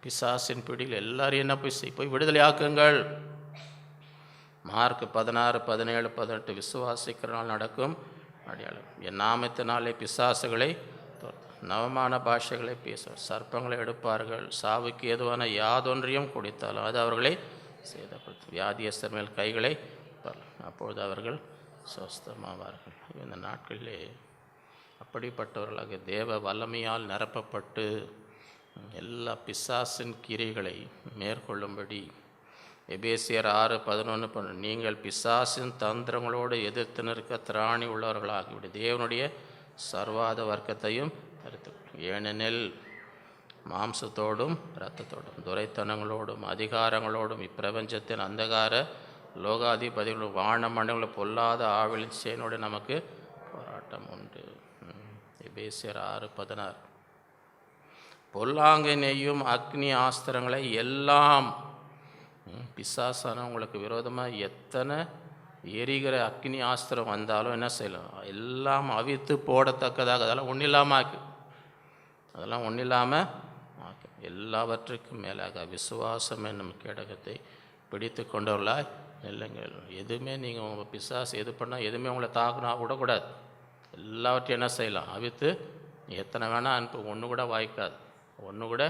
பிசாசின் பிடியில் எல்லாரையும் என்ன போய் விடுதலை ஆக்குங்கள். மார்க் 16:17-18, விசுவாசிக்கிறனால் நடக்கும் அடையாளம், என் நாமத்தினாலே பிசாசுகளை நவமான பாஷைகளை பேசுவார், சர்ப்பங்களை எடுப்பார்கள், சாவுக்கு ஏதுவான யாதொன்றையும் குடித்தாலும் அது அவர்களை சேதப்படுத்தும், வியாதியஸ்தர் மேல் கைகளை அப்பொழுது அவர்கள் சொஸ்தமாவார்கள். இந்த நாட்களிலே அப்படிப்பட்டவர்களாக தேவ வல்லமையால் நிரப்பப்பட்டு எல்லா பிசாசின் கிரைகளை மேற்கொள்ளும்படி எபேசியர் 6:11 நீங்கள் பிசாசின் தந்திரங்களோடு எதிர்த்து நிற்க திராணி உள்ளவர்களாகிவிடு தேவனுடைய சர்வாத வர்க்கத்தையும் ஏனெனில் மாம்சத்தோடும் இரத்தத்தோடும் துரைத்தனங்களோடும் அதிகாரங்களோடும் இப்பிரபஞ்சத்தின் அந்தகார லோகாதிபதிகளும் வானமண்டங்களும் பொல்லாத ஆவிலின் சேனோடு நமக்கு போராட்டம் உண்டு. எபேசியர் 6:16 பொல்லாங்கை நெய்யும் அக்னி ஆஸ்திரங்களை எல்லாம் பிசாசான உங்களுக்கு விரோதமாக எத்தனை எரிகிற அக்னி ஆஸ்திரம் வந்தாலும் என்ன செய்யலாம், எல்லாம் அவித்து போடத்தக்கதாக அதெல்லாம் ஒன்றும் இல்லாமல் ஆக்கு, அதெல்லாம் ஒன்றும் இல்லாமல் ஆக்கு. எல்லாவற்றுக்கும் மேலாக விசுவாசம் என்னும் கேடகத்தை பிடித்து கொண்டவர்களாய் இல்லைங்கள். எதுவுமே நீங்கள் உங்கள் பிசாசு எது பண்ணால் எதுவுமே உங்களை தாக்குனா விடக்கூடாது. எல்லாவற்றையும் என்ன செய்யலாம், அவித்து எத்தனை வேணால் அனுப்பு, ஒன்று கூட வாய்க்காது. ஒன்று கூட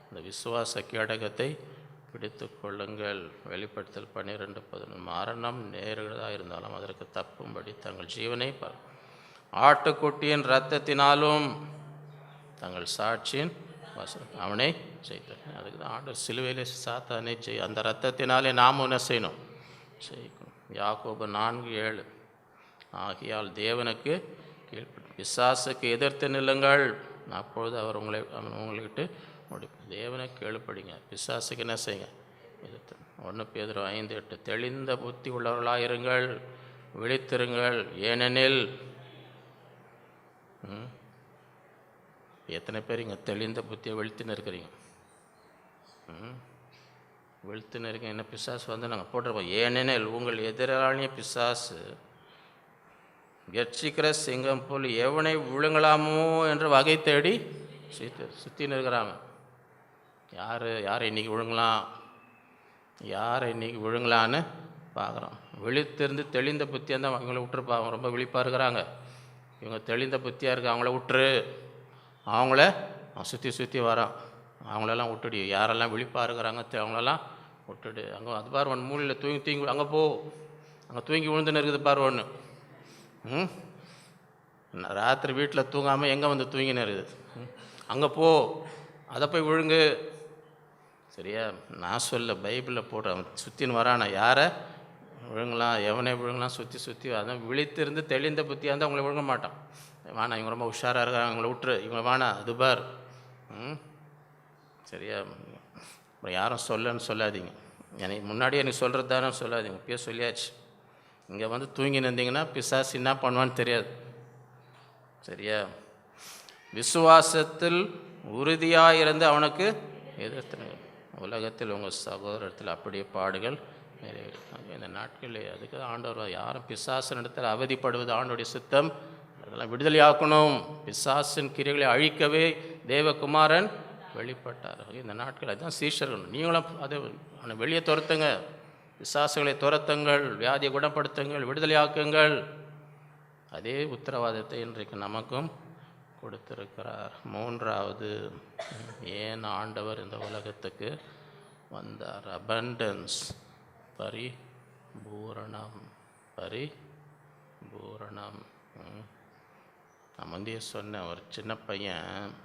இந்த விசுவாச கேடகத்தை பிடித்து கொள்ளுங்கள். வெளிப்படுத்தல் 12:11 மரணம் நேருகிறதாக இருந்தாலும் அதற்கு தப்பும்படி தங்கள் ஜீவனை ஆட்டுக்குட்டியின் இரத்தத்தினாலும் தங்கள் சாட்சியின் அவனை செய்தார். அதுக்கு தான் ஆண்டவர் சிலுவையிலே சாத்தானே அந்த இரத்தத்தினாலே நாம் என்ன செய்யணும், செய்யணும். யாக்கோபு 4:7 ஆகியால் தேவனுக்கு கீழ்ப்பட்டு பிசாசுக்கு எதிர்த்து நில்லுங்கள், அப்பொழுது அவர் உங்கள்கிட்ட முடிப்பு. தேவனை கீழ்ப்படிங்க, பிசாசுக்கு என்ன செய்யுங்க, எதிர்த்து. 1 பேதுரு 5:8 தெளிந்த புத்தி உள்ளவர்களாயிருங்கள், விழித்திருங்கள், ஏனெனில் எத்தனை பேர் இங்கே தெளிந்த புத்தியை வெளுத்துன்னு இருக்கிறீங்க? வெளுத்துன்னு இருக்கீங்க. என்ன பிசாசு வந்து நாங்கள் போட்டிருப்போம். ஏனெனில் உங்கள் எதிராளிய பிசாசு கர்ச்சிக்கிற சிங்கம் போல் எவனை விழுங்கலாமோ என்று வகை தேடி சுற்றின்னு இருக்கிறாங்க. யாரை இன்றைக்கி விழுங்கலாம், யாரை இன்றைக்கி விழுங்கலான்னு பார்க்குறோம். விழித்திருந்து தெளிந்த புத்தியாக இருந்தால் அவங்கள விட்டுருப்பா. அவங்க ரொம்ப விழிப்பாக இருக்கிறாங்க, இவங்க தெளிந்த புத்தியாக இருக்க, அவங்கள விட்டுரு, அவங்கள சுற்றி வரான், அவங்களெல்லாம் விட்டுடு. யாரெல்லாம் விழிப்பாக இருக்கிறாங்க அவங்களெல்லாம் விட்டுடு. அங்கே அது பாரு ஒன்று மூலையில் தூங்கி அங்கே போ, அங்கே தூங்கி விழுந்துன்னு இருக்குது பாரு ஒன்று. ராத்திரி வீட்டில் தூங்காமல் எங்கே வந்து தூங்கின்னு இருக்குது, அங்கே போ, அதை போய் விழுங்கு. சரியா? நான் சொல்ல பைபிளில் போடுறேன். சுற்றின்னு வரானா, யாரை விழுங்கலாம், எவனை விழுங்கலாம், சுற்றி அதான் விழித்திருந்து தெளிந்த புத்தியாக இருந்தால் அவங்கள விழுங்க மாட்டான். வேணா, இவங்க ரொம்ப உஷாராக இருக்காங்க, அவங்கள விட்டுரு, இவங்க வேணா, அது பார். சரியா? அப்புறம் யாரும் சொல்லன்னு சொல்லாதீங்க. எனக்கு முன்னாடியே எனக்கு சொல்கிறது தானே சொல்லாதீங்க, இப்பயே சொல்லியாச்சு. இங்கே வந்து தூங்கி நின்றீங்கன்னா பிசாசு என்ன பண்ணுவான்னு தெரியாது. சரியா? விசுவாசத்தில் உறுதியாக இருந்து அவனுக்கு எதிர்த்து உலகத்தில் உங்கள் சகோதரத்தில் அப்படியே பாடுகள் நிறைவேறும். இந்த நாட்களில் அதுக்கு ஆண்டவர் யாரும் பிசாசு இடத்தில் அவதிப்படுவது ஆண்டோடைய சித்தம். அதெல்லாம் விடுதலையாக்கணும். பிசாசின் கிரிகளை அழிக்கவே தேவகுமாரன் வெளிப்பட்டார். இந்த நாட்கள் அதுதான் சீஷர்கள். நீங்களும் அதை வெளியே துரத்துங்க, பிசாசுகளை துரத்துங்கள், வியாதியை குணப்படுத்துங்கள், விடுதலையாக்குங்கள். அதே உத்தரவாதத்தை இன்றைக்கு நமக்கும் கொடுத்திருக்கிறார். 3வது, ஏன் ஆண்டவர் இந்த உலகத்துக்கு வந்தார்? அபண்டன்ஸ், பரிபூரணம். நான் முந்தைய சொன்ன ஒரு சின்ன பையன்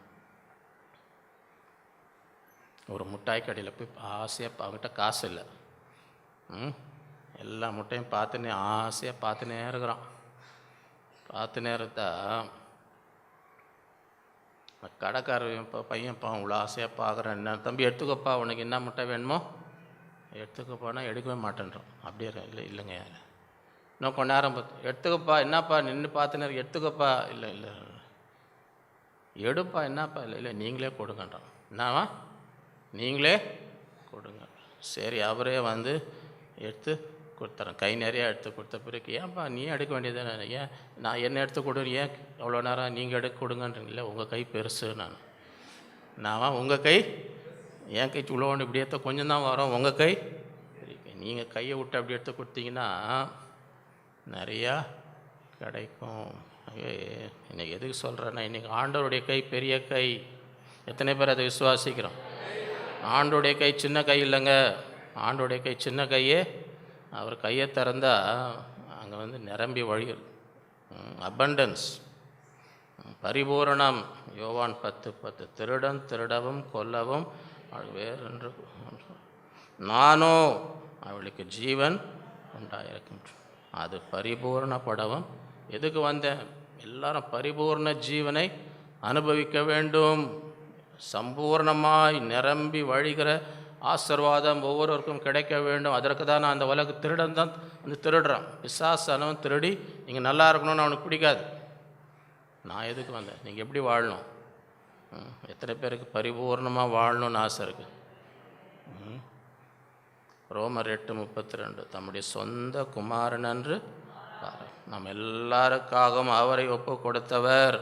ஒரு மிட்டாய் கடையில் போய் ஆசையாக, அவங்ககிட்ட காசு இல்லை, எல்லா முட்டையும் பார்த்துனே ஆசையாக பார்த்துனே இருக்கிறான். பார்த்துனே இருந்தா கடைக்காரன் பையன் இவ்வளோ ஆசையாக பார்க்குறேன், என்ன தம்பி எடுத்துக்கப்பா, உனக்கு என்ன முட்டை வேணுமோ எடுத்துக்கப்பானா எடுக்கவே மாட்டேன்றோம். அப்படியே இல்லைங்க, இன்னும் கொஞ்ச நேரம் பார்த்து எடுத்துக்கப்பா, என்னப்பா நின்று பார்த்துன்னு எடுத்துக்கப்பா, இல்லை எடுப்பா, என்னப்பா, இல்லை நீங்களே கொடுங்கன்றான். என்னவா, நீங்களே கொடுங்க. சரி, அவரே வந்து எடுத்து கொடுத்துறேன், கை நிறையா எடுத்து கொடுத்த பிறகு, ஏன்ப்பா நீ எடுக்க வேண்டியது, ஏன் நான் என்ன எடுத்து கொடு, ஏன் அவ்வளோ நேரம் நீங்கள் எடுக்க கொடுங்கன்றீங்களே, உங்கள் கை பெருசு. நான் உங்கள் கை, என் கை உழவோண்டு இப்படி எடுத்த கொஞ்சம் தான் வரும், உங்கள் கை நீங்கள் கையை விட்டு அப்படி எடுத்து கொடுத்தீங்கன்னா நிறையா கிடைக்கும். இன்றைக்கி எதுக்கு சொல்கிறேன்னா, இன்றைக்கி ஆண்டவருடைய கை பெரிய கை. எத்தனை பேர் அதை விசுவாசிக்கிறோம்? ஆண்டோடைய கை சின்ன கை இல்லைங்க. ஆண்டோடைய கை சின்ன கையே, அவர் கையை திறந்தால் அங்கே வந்து நிரம்பி வழியும். அபண்டன்ஸ், பரிபூரணம். யோவான் 10:10 திருடன் திருடவும் கொல்லவும் வேறென்று, நானோ அவளுக்கு ஜீவன் உண்டாயிருக்கும். அது பரிபூர்ணப்படவும். எதுக்கு வந்தேன்? எல்லாரும் பரிபூர்ண ஜீவனை அனுபவிக்க வேண்டும். சம்பூர்ணமாய் நிரம்பி வழிகிற ஆசீர்வாதம் ஒவ்வொருவருக்கும் கிடைக்க வேண்டும். அதற்கு தான் நான் அந்த உலக திருடன் தான் வந்து திருடுறான். பிசாசானவன் திருடி நீங்கள் நல்லா இருக்கணும்னு அவனுக்கு பிடிக்காது. நான் எதுக்கு வந்தேன்? நீங்கள் எப்படி வாழணும்? எத்தனை பேருக்கு பரிபூர்ணமாக வாழணும்னு ஆசை இருக்குது? ரோமர் 8:32 தம்முடைய சொந்த குமாரன் என்று நம்ம எல்லாருக்காகவும் அவரை ஒப்பு கொடுத்தவர்.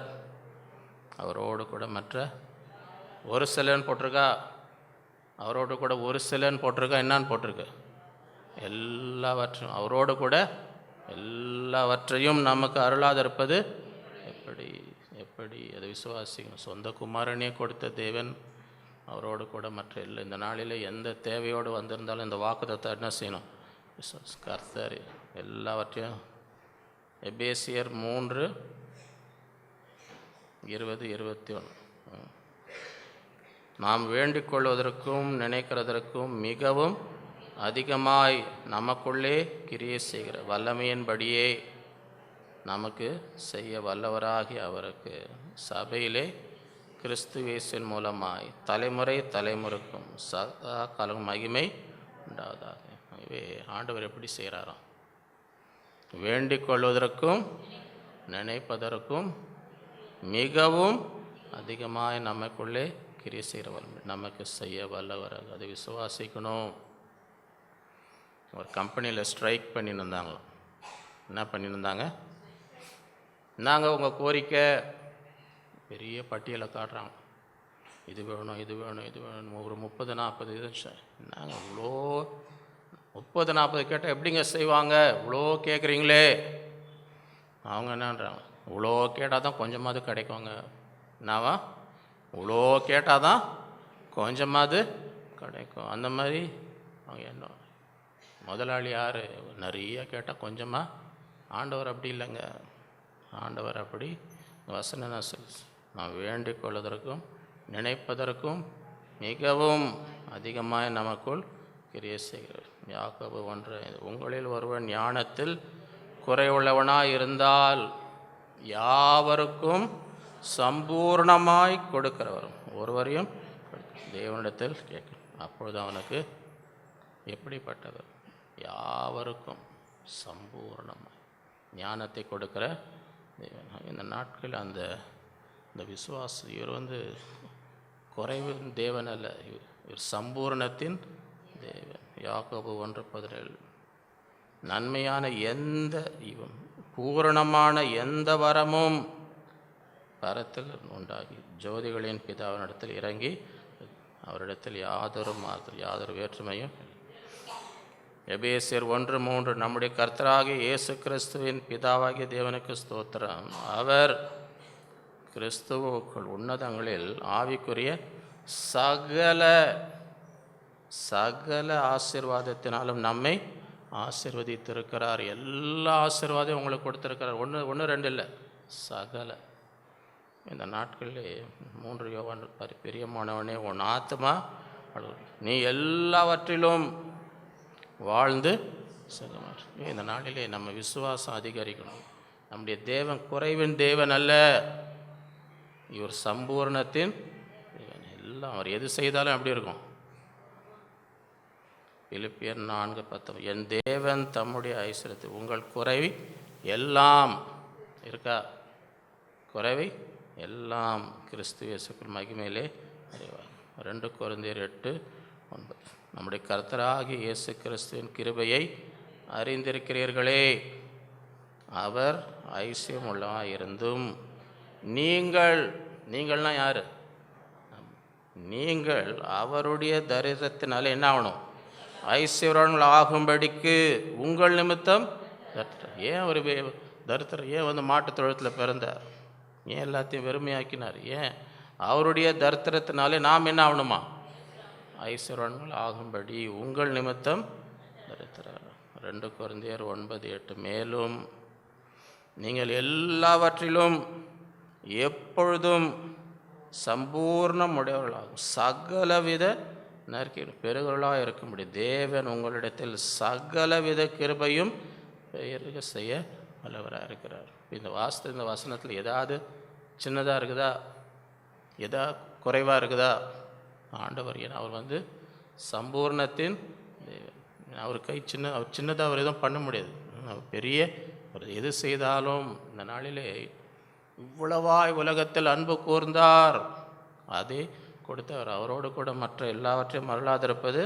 அவரோடு கூட மற்ற ஒரு சிலன்னு போட்டிருக்கா, அவரோடு கூட ஒரு சிலன்னு போட்டிருக்கா, என்னான்னு போட்டிருக்கு? எல்லாவற்றையும் அவரோடு கூட எல்லாவற்றையும் நமக்கு அருளாதிருப்பது எப்படி? எப்படி அதை விசுவாசிக்கணும்? சொந்த குமாரனே கொடுத்த தேவன் அவரோடு கூட மற்ற இல்லை. இந்த நாளில் எந்த தேவையோடு வந்திருந்தாலும் இந்த வாக்குத்தத்தை என்ன செய்யணும்? கர்த்தர் எல்லாவற்றையும். எபேசியர் 3:20-21 நாம் வேண்டிக் கொள்வதற்கும் நினைக்கிறதற்கும் மிகவும் அதிகமாய் நமக்குள்ளே கிரியை செய்கிற வல்லமையின்படியே நமக்கு செய்ய வல்லவராகி அவருக்கு சபையிலே கிறிஸ்து இயேசுவின் மூலமாய் தலைமுறை தலைமுறைக்கும் சதா காலம் மகிமை உண்டாவதாக. இவே ஆண்டவர் எப்படி செய்கிறாராம்? வேண்டிக் கொள்வதற்கும் நினைப்பதற்கும் மிகவும் அதிகமாய் நமக்குள்ளே கிரியை செய்கிற வல்லமை நமக்கு செய்ய வல்லவராக. அதை விசுவாசிக்கணும். ஒரு கம்பெனியில் ஸ்ட்ரைக் பண்ணின்னு இருந்தாங்களாம். என்ன பண்ணின்னு இருந்தாங்க? நாங்கள் உங்கள் கோரிக்கை பெரிய பட்டியலை காட்டுறாங்க. இது வேணும், இது வேணும், இது வேணும். ஒரு 30-40 இது. நாங்கள் இவ்வளோ 30-40 கேட்டால் எப்படிங்க செய்வாங்க? இவ்வளோ கேட்குறீங்களே. அவங்க என்னன்றாங்க? இவ்வளோ கேட்டால் தான் கொஞ்சமாவது கிடைக்குங்க. என்னவா? இவ்வளோ கேட்டால் தான் கொஞ்சமாவது கிடைக்கும். அந்த மாதிரி அவங்க என்ன முதலாளி யார்? நிறைய கேட்டால் கொஞ்சமாக. ஆண்டவர் அப்படி இல்லைங்க. ஆண்டவர் அப்படி வசனம் நான் வேண்டிக் கொள்வதற்கும் நினைப்பதற்கும் மிகவும் அதிகமாக நமக்குள் கிரியை செய்கிறார். யாக்கோபு 1:5 உங்களில் ஒருவன் ஞானத்தில் குறைவுள்ளவனாய் இருந்தால் யாவருக்கும் சம்பூர்ணமாய் கொடுக்கிறவரும் ஒருவரையும் தேவனிடத்தில் கேட்கும். அப்பொழுது அவனுக்கு எப்படிப்பட்டவர்? யாவருக்கும் சம்பூர்ணமாய் ஞானத்தை கொடுக்கிற தேவன். இந்த நாட்களில் அந்த விசுவாச இவர் குறைவின் தேவன் அல்ல, இவர் சம்பூர்ணத்தின் தேவன். யாக்கோபு 1:17 நன்மையான எந்த பூரணமான எந்த வரமும் பரத்தில் உண்டாகி ஜோதிகளின் பிதாவினிடத்தில் இறங்கி அவரிடத்தில் யாதொரு வேற்றுமையும். எபேசியர் 1:3 நம்முடைய கர்த்தராகிய இயேசு கிறிஸ்துவின் பிதாவாகிய தேவனுக்கு ஸ்தோத்திரம். அவர் கிறிஸ்துவுக்குள் உன்னதங்களில் ஆவிக்குரிய சகல ஆசீர்வாதத்தினாலும் நம்மை ஆசீர்வதித்திருக்கிறார். எல்லா ஆசீர்வாதையும் உங்களுக்கு கொடுத்துருக்கிறார். ஒன்று ரெண்டு இல்லை, சகல. இந்த நாட்களிலே 3 யோவான் பிரியமானவனே உன் ஆத்மா நீ எல்லாவற்றிலும் வாழ்ந்து செல்லுமாறு. இந்த நாளிலே நம்ம விசுவாசம் அதிகரிக்கணும். நம்முடைய தேவன் குறைவின் தேவன் அல்ல, இவர் சம்பூர்ணத்தின் தேவன். எல்லாம் அவர் எது செய்தாலும் அப்படி இருக்கும். பிலிப்பியர் 4:10 என் தேவன் தம்முடைய ஐஸ்வர்யத்தை உங்கள் குறைவி எல்லாம் இருக்கா? குறைவை எல்லாம் கிறிஸ்து இயேசுக்குள் மகிமையிலே அறிவார். 2 கொரிந்தியர் 8:9 நம்முடைய கர்த்தராகிய இயேசு கிறிஸ்துவின் கிருபையை அறிந்திருக்கிறீர்களே, அவர் ஐஸ்வர்யம் உள்ளவராக இருந்தும் நீங்கள்னா யார்? நீங்கள் அவருடைய தரித்திரத்தினால என்ன ஆகணும்? ஐஸ்வர்யங்கள் ஆகும்படிக்கு உங்கள் நிமித்தம் ஏன் ஒரு தரித்திரம்? ஏன் மாட்டுத் தொழுத்தில் பிறந்தார்? ஏன் எல்லாத்தையும் வெறுமையாக்கினார்? ஏன்? அவருடைய தரித்திரத்தினாலே நாம் என்ன ஆகணுமா? ஐஸ்வர்யங்கள் ஆகும்படி உங்கள் நிமித்தம் தரித்திரம். 2 கொரிந்தியர் 9:8 மேலும் நீங்கள் எல்லாவற்றிலும் எப்பொழுதும் சம்பூர்ணம் உடையவர்களாகும் சகலவித நறுக்கி பெருகலாக இருக்கும்படி தேவன் உங்களிடத்தில் சகலவித கிருபையும் பெருக செய்ய வல்லவராக இருக்கிறார். இந்த வசனத்தில் ஏதாவது சின்னதாக இருக்குதா, எதாவது குறைவாக இருக்குதா? ஆண்டவர் ஏன்னா அவர் சம்பூர்ணத்தின் தேவன். அவர் அவர் சின்னதாக அவர் எதுவும் பண்ண முடியாது. அவர் பெரிய அவர் எது செய்தாலும் இந்த நாளிலே இவ்வளவாய் உலகத்தில் அன்பு கூர்ந்தார், அதை கொடுத்தவர். அவரோடு கூட மற்ற எல்லாவற்றையும் மறளாதிருப்பது.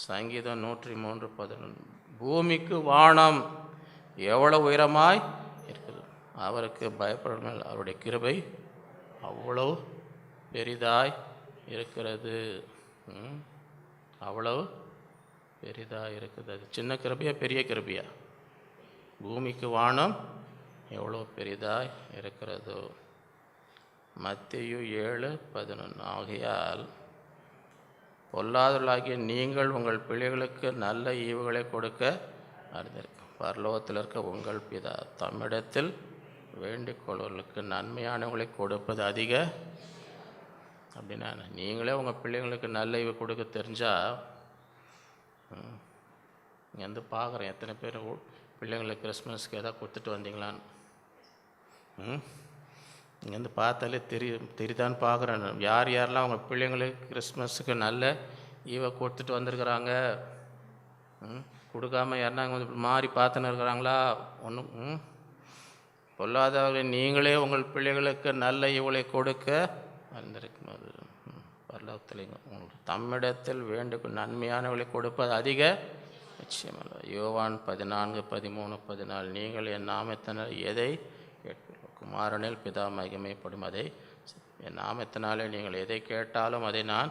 சங்கீதம் 103:11. பூமிக்கு வானம் எவ்வளவு உயரமாய் இருக்குது, அவருக்கு பயப்படணும், அவருடைய கிருபை அவ்வளவு பெரிதாய் இருக்கிறது. அவ்வளவு பெரிதாக இருக்குது. அது சின்ன கிருபையா பெரிய கிருபையா? பூமிக்கு வானம் எவ்வளோ பெரிதாய் இருக்கிறதோ. மத்தேயு 7:11. ஆகையால் பொல்லாதவர்களாகிய நீங்கள் உங்கள் பிள்ளைகளுக்கு நல்ல ஈவுகளை கொடுக்க அறிந்திருக்கும். பரலோகத்தில் இருக்க உங்கள் பிதா தம்மிடத்தில் வேண்டிக் கொள்வர்களுக்கு நன்மையானவங்களை கொடுப்பது அதிக. அப்படின்னா நீங்களே உங்கள் பிள்ளைங்களுக்கு நல்ல ஈவு கொடுக்க தெரிஞ்சால், இங்கேருந்து பார்க்குறேன் எத்தனை பேர் பிள்ளைங்களுக்கு கிறிஸ்மஸ்க்கு எதாவது கொடுத்துட்டு வந்தீங்களான்னு. இங்கேருந்து பார்த்தாலே தெரியுதான்னு பார்க்குறேன். யார் யாரெல்லாம் அவங்க பிள்ளைங்களுக்கு கிறிஸ்மஸுக்கு நல்ல ஈவை கொடுத்துட்டு வந்திருக்கிறாங்க, கொடுக்காம யாருன்னா மாறி பார்த்துன்னு இருக்கிறாங்களா? ஒன்றும் பொல்லாதவர்கள் நீங்களே உங்கள் பிள்ளைகளுக்கு நல்ல ஈவுகளை கொடுக்க அறிந்திருக்கும். அது பரலோகத்திலேங்க உங்களுக்கு தம்மிடத்தில் வேண்டுக்கும் நன்மையானவர்களை கொடுப்பது அதிக நிச்சயமல்ல. யோவான் 14:13-14. நீங்கள் என் நாமத்தினால் எதை கேட்பீர்கள், குமாரனில் பிதா மகிமைப்படும் அதை என் நாமத்தினாலே நீங்கள் எதை கேட்டாலும் அதை நான்.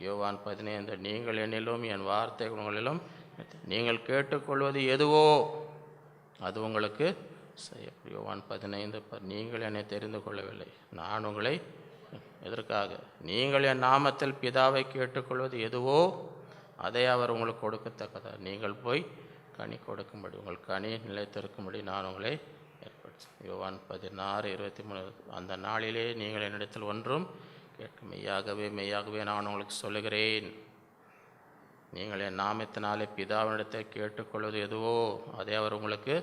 யோவான் 15. நீங்கள் என்னிலும் என் வார்த்தை உங்களிலும் நீங்கள் கேட்டுக்கொள்வது எதுவோ அது உங்களுக்கு செய்யப்படும். யோவான் 15. நீங்கள் என்னை தெரிந்து கொள்ளவில்லை, நான் உங்களை எதற்காக? நீங்கள் என் நாமத்தில் பிதாவை கேட்டுக்கொள்வது எதுவோ அதை அவர் உங்களுக்கு கொடுக்கத்தக்கதா. நீங்கள் போய் கனி கொடுக்கும்படி, உங்கள் கனி நிலைத்திருக்கும்படி நான் உங்களை ஏற்படுத்தேன். யோவான் 16:23. அந்த நாளிலே நீங்கள் என்னிடத்தில் ஒன்றும் கேட்க மெய்யாகவே மெய்யாகவே நான் உங்களுக்கு சொல்லுகிறேன், நீங்கள் என் நாமத்தினாலே பிதாவினிடத்தை கேட்டுக்கொள்வது எதுவோ அதை அவர் உங்களுக்கு.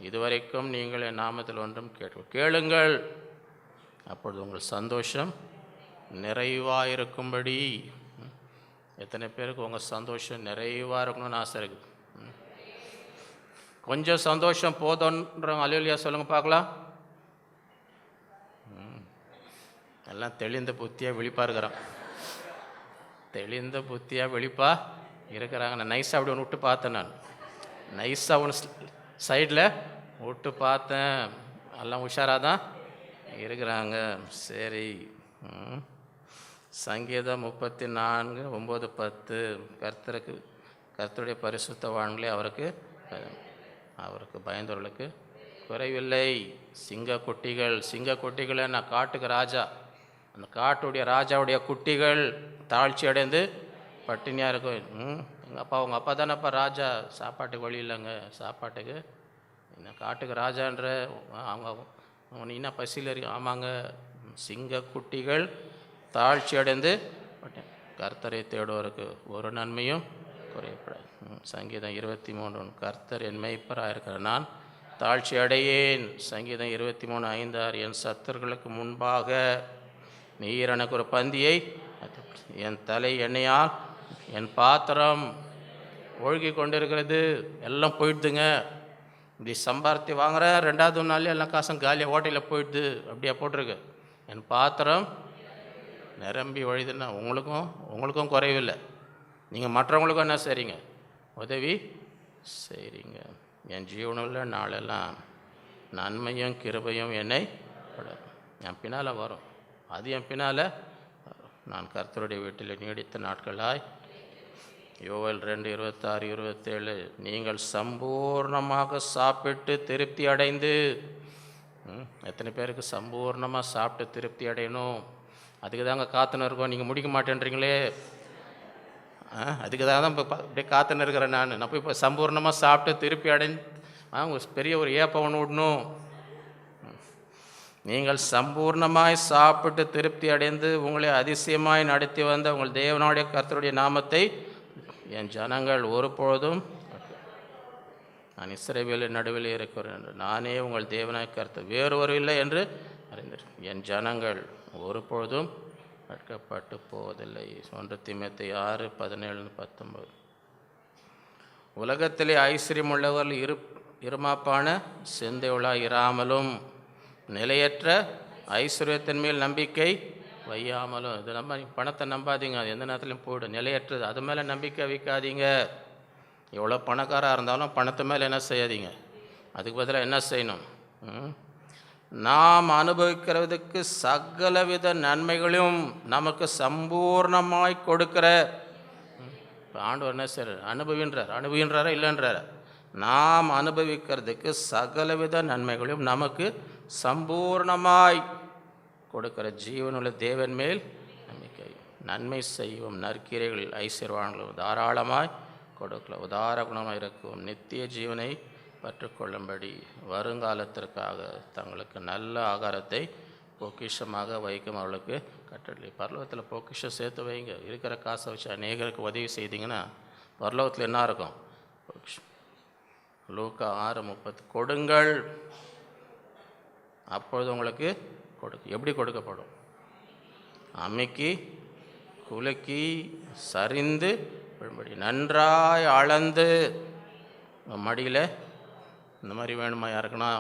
இதுவரைக்கும் நீங்கள் என் நாமத்தில் ஒன்றும் கேளுங்கள், அப்பொழுது உங்கள் சந்தோஷம் நிறைவாக இருக்கும்படி. எத்தனை பேருக்கு உங்கள் சந்தோஷம் நிறைவாக இருக்கணும்னு ஆசை இருக்குது? கொஞ்சம் சந்தோஷம் போதுன்றவங்க அல்லேலூயா சொல்லுங்க பார்க்கலாம். எல்லாம் தெளிந்த புத்தியாக விழிப்பாக இருக்கிறான். தெளிந்த புத்தியாக விழிப்பாக இருக்கிறாங்க. நான் நைஸாக அப்படி ஒன்று விட்டு பார்த்தேன். நான் நைஸாக ஒன்று சைடில் விட்டு பார்த்தேன். எல்லாம் உஷாராக தான் இருக்கிறாங்க. சரி. சங்கீதம் 34:9-10. கர்த்தருடைய பரிசுத்தவான்களே அவருக்கு பயந்தவர்களுக்கு குறைவில்லை. சிங்க குட்டிகளை நான் காட்டுக்கு ராஜா, அந்த காட்டுடைய ராஜாவுடைய குட்டிகள் தாழ்ச்சி அடைந்து பட்டினியாக இருக்கும். உங்கள் அப்பா தானேப்பா ராஜா, சாப்பாட்டுக்கு வழி இல்லைங்க, சாப்பாட்டுக்கு இந்த காட்டுக்கு ராஜான்ற அவங்க என்ன பசியில் இருக்கு? ஆமாங்க. சிங்க குட்டிகள் தாழ்ச்சி அடைந்து கர்த்தரை தேடுவோருக்கு ஒரு நன்மையும் குறையப்படாது. சங்கீதம் 23. கர்த்தர் என் மேய்ப்பராக இருக்கிற நான் தாழ்ச்சி அடையேன். சங்கீதம் 23:5-6. என் சத்தர்களுக்கு முன்பாக நீர் எனக்கு ஒரு பந்தியை, என் தலை எண்ணெயால் என் பாத்திரம் ஒழுகி கொண்டிருக்கிறது. எல்லாம் போயிடுதுங்க. இப்படி சம்பாரத்தி வாங்குற 2வது நாள்லேயே எல்லாம் காசும் காலியாக ஹோட்டலில் போயிடுது. அப்படியே போட்டிருக்கு. என் பாத்திரம் நிரம்பி வழிதுன்னா உங்களுக்கும் குறைவில்லை. நீங்கள் மற்றவங்களுக்கும் என்ன செய்கிறீங்க? உதவி செய்கிறீங்க. என் ஜீவனுள்ள நாளெல்லாம் நன்மையும் கிருபையும் என்னை என் பின்னால் வரும். அது என் பின்னால் நான் கர்த்தருடைய வீட்டில் நீடித்த நாட்களாய். யோவேல் 2:26-27. நீங்கள் சம்பூர்ணமாக சாப்பிட்டு திருப்தி அடைந்து. எத்தனை பேருக்கு சம்பூர்ணமாக சாப்பிட்டு திருப்தி அடையணும்? அதுக்கு தாங்க காத்துன்னு இருக்கோம். நீங்கள் முடிக்க மாட்டேன்றீங்களே. அதுக்கு தான் இப்போ அப்படியே காத்துன்னு இருக்கிறேன். நான் போய் இப்போ சம்பூர்ணமாக சாப்பிட்டு திருப்பி பெரிய ஒரு ஏப்பம் ஒன்று விடணும். நீங்கள் சம்பூர்ணமாய் சாப்பிட்டு திருப்தி அடைந்து உங்களை அதிசயமாய் நடத்தி வந்த உங்கள் தேவனுடைய கர்த்தருடைய நாமத்தை என் ஜனங்கள் ஒருபொழுதும், நான் இஸ்ரவேலின் நடுவில் இருக்கிறேன் என்று நானே உங்கள் தேவனாய் கர்த்தர் வேறொரு இல்லை என்று அறிந்தேன். என் ஜனங்கள் ஒருபொழுதும் வெட்கப்பட்டு போவதில்லை. 1 தீமோத்தேயு 6:17-19. உலகத்திலே ஐஸ்வர்யமுள்ளவர்கள் இருமாப்பான சிந்தையுள்ளாய் இராமலும் நிலையற்ற ஐஸ்வர்யத்தின் மேல் நம்பிக்கை வையாமலும். இது பணத்தை நம்பாதீங்க, அது எந்த நேரத்துலையும் போய்டும், நிலையற்றது. அது மேலே நம்பிக்கை வைக்காதீங்க. எவ்வளோ பணக்காராக இருந்தாலும் பணத்து மேலே என்ன செய்யாதீங்க, அதுக்கு பதிலாக என்ன செய்யணும், நாம் அனுபவிக்கிறதுக்கு சகலவித நன்மைகளையும் நமக்கு சம்பூர்ணமாய் கொடுக்கிற ஆண்டவர் என்ன செய்கிறார், அனுபவின்றாரா இல்லைன்றார. நாம் அனுபவிக்கிறதுக்கு சகலவித நன்மைகளையும் நமக்கு சம்பூர்ணமாய் கொடுக்கிற ஜீவனுள்ள தேவன் மேல் நம்பிக்கை. நன்மை செய்யும் நற்கிரைகள் ஐஸ்வர்யவான்களும் தாராளமாய் கொடுக்கல உதார குணமாக இருக்கும் நித்திய ஜீவனை பற்றுக்கொள்ளும்படி வருங்காலத்திற்காக தங்களுக்கு நல்ல ஆகாரத்தை பொக்கிஷமாக வைக்கும் அவளுக்கு கட்டளை. பரலோகத்தில் பொக்கிஷம் சேர்த்து வைங்க. இருக்கிற காசை வச்சு அநேகருக்கு உதவி செய்தீங்கன்னா பரலோகத்தில் என்ன இருக்கும் பொக்கிஷம். லூக்கா 6:30. கொடுங்கள், அப்பொழுது உங்களுக்கு எப்படி கொடுக்கப்படும், அமுக்கி குலுக்கி சரிந்து விழும்படி நன்றாய் அளந்து. மடியில் இந்த மாதிரி வேணுமா யாருக்குன்னா,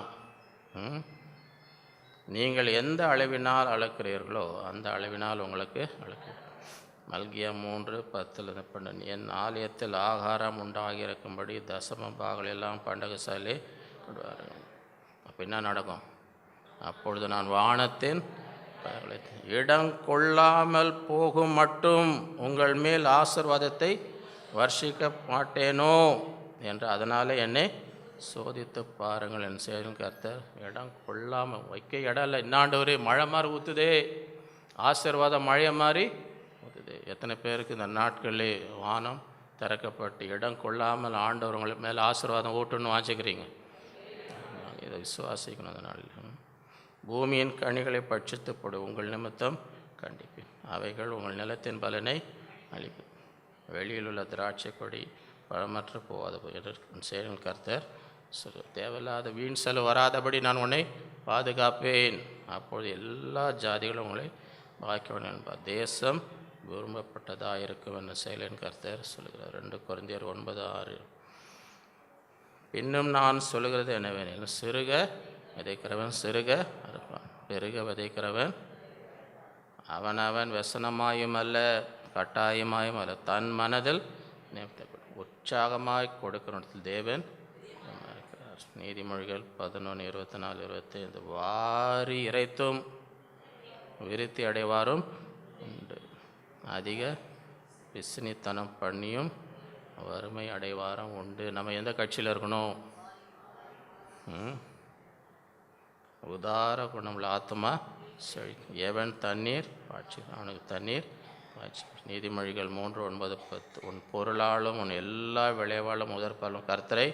நீங்கள் எந்த அளவினால் அளக்கிறீர்களோ அந்த அளவினால் உங்களுக்கு அளக்க. மல்கியா 3:10-12. என் ஆலயத்தில் ஆகாரம் உண்டாகியிருக்கும்படி தசம பாகங்கள் எல்லாம் பண்டகசாலே கொண்டுவார்கள். அப்போ என்ன நடக்கும், அப்பொழுது நான் வானத்தின் இடம் கொள்ளாமல் போகும் மட்டும் உங்கள் மேல் ஆசீர்வாதத்தை வர்ஷிக்க மாட்டேனோ என்று அதனால் என்னை சோதித்து பாருங்கள் என் சேரும் கர்த்தர். இடம் கொள்ளாமல் வைக்க இடம் இல்லை. இன்னாண்டவரே மழை மாதிரி ஊற்றுதே, ஆசீர்வாதம் மழையை மாதிரி ஊற்றுது. எத்தனை பேருக்கு இந்த நாட்களிலே வானம் திறக்கப்பட்டு இடம் கொள்ளாமல் ஆண்டவர் உங்களுக்கு மேலே ஆசீர்வாதம் ஊட்டுன்னு வாஞ்சிக்கிறீங்க. இதை விசுவாசிக்கணும். அந்த நாளில் பூமியின் கனிகளை பட்சித்து போடு, உங்கள் நிமித்தம் கண்டிப்பேன், அவைகள் உங்கள் நிலத்தின் பலனை அளிக்கும். வெளியில் உள்ள திராட்சை கொடி பழமற்று போகாத சேரும் கர்த்தர் தேவையில்லாத வீண் செலவு வராதபடி நான் உன்னை பாதுகாப்பேன். அப்பொழுது எல்லா ஜாதிகளும் உங்களை பாக்கியவன் என்பார். தேசம் விரும்பப்பட்டதாக இருக்கும் என்ற செயலின் கர்த்தர் சொல்கிறார். 2 கொரிந்தியர் 9:6. பின்னும் நான் சொல்லுகிறது என்னவெனில், சிறுக விதைக்கிறவன் சிறுக அறுப்பான், பெருக விதைக்கிறவன் அவனவன் व्यसனமாயும் அல்ல கட்டாயமாயும் அல்ல தன் மனதில் உற்சாகமாய் கொடுக்கிறத்தில் தேவன் இருக்கிறார். நீதிமொழிகள் 11:24-25. வாரி இறைத்தும் விருத்தி அடைவாரும் உண்டு, அதிக பிசினித்தனம் பண்ணியும் வறுமை அடைவாரம் உண்டு. நம்ம எந்த கட்சியில் இருக்கணும், உதார குணமுள்ள ஆத்மா செழிக்கும். எவன் தண்ணீர் பாய்ச்சி அவனுக்கு தண்ணீர் பாய்ச்சி. நீதிமொழிகள் 3:9-10. உன் பொருளாலும் உன் எல்லா விளைவாலும் உதற்பாலும் கர்த்தரை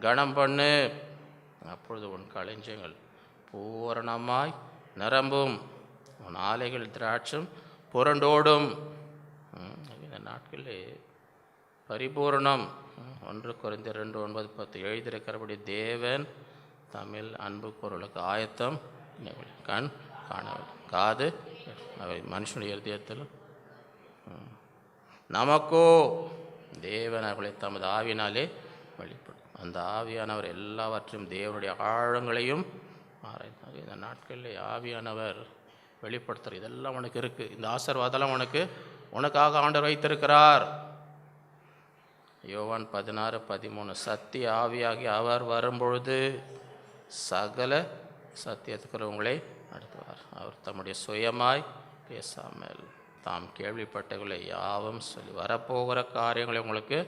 கனம் பண்ணு, அப்பொழுது உன் களஞ்சியங்கள் பூரணமாய் நிரம்பும், உன் ஆலைகள் திராட்சம் புரண்டோடும். இந்த நாட்களில் பரிபூரணம். 1 கொரிந்தியர் 2:9-10 எழுதியிருக்கிறபடி தேவன் தமிழ் அன்பு பொருளுக்கு ஆயத்தம் கண் காணவில்லை, காது அவை மனுஷனுடைய இருதயத்தில். நமக்கோ தேவன் அவர்களை தமது ஆவியினாலே வெளிப்படும். அந்த ஆவியானவர் எல்லாவற்றையும் தேவனுடைய ஆழங்களையும் ஆராய்ந்தார். இந்த நாட்களில் ஆவியானவர் வெளிப்படுத்துகிற இதெல்லாம் உனக்கு இருக்குது, இந்த ஆசீர்வாதம்லாம் உனக்காக ஆண்டவர் வைத்திருக்கிறார். யோவான் 16:13. சத்திய ஆவியாகி அவர் வரும்பொழுது சகல சத்தியத்துக்கு உங்களை நடத்துவார். அவர் தம்முடைய சுயமாய் பேசாமல் தாம் கேள்விப்பட்டவர்களை யாவும் சொல்லி வரப்போகிற காரியங்களை உங்களுக்கு.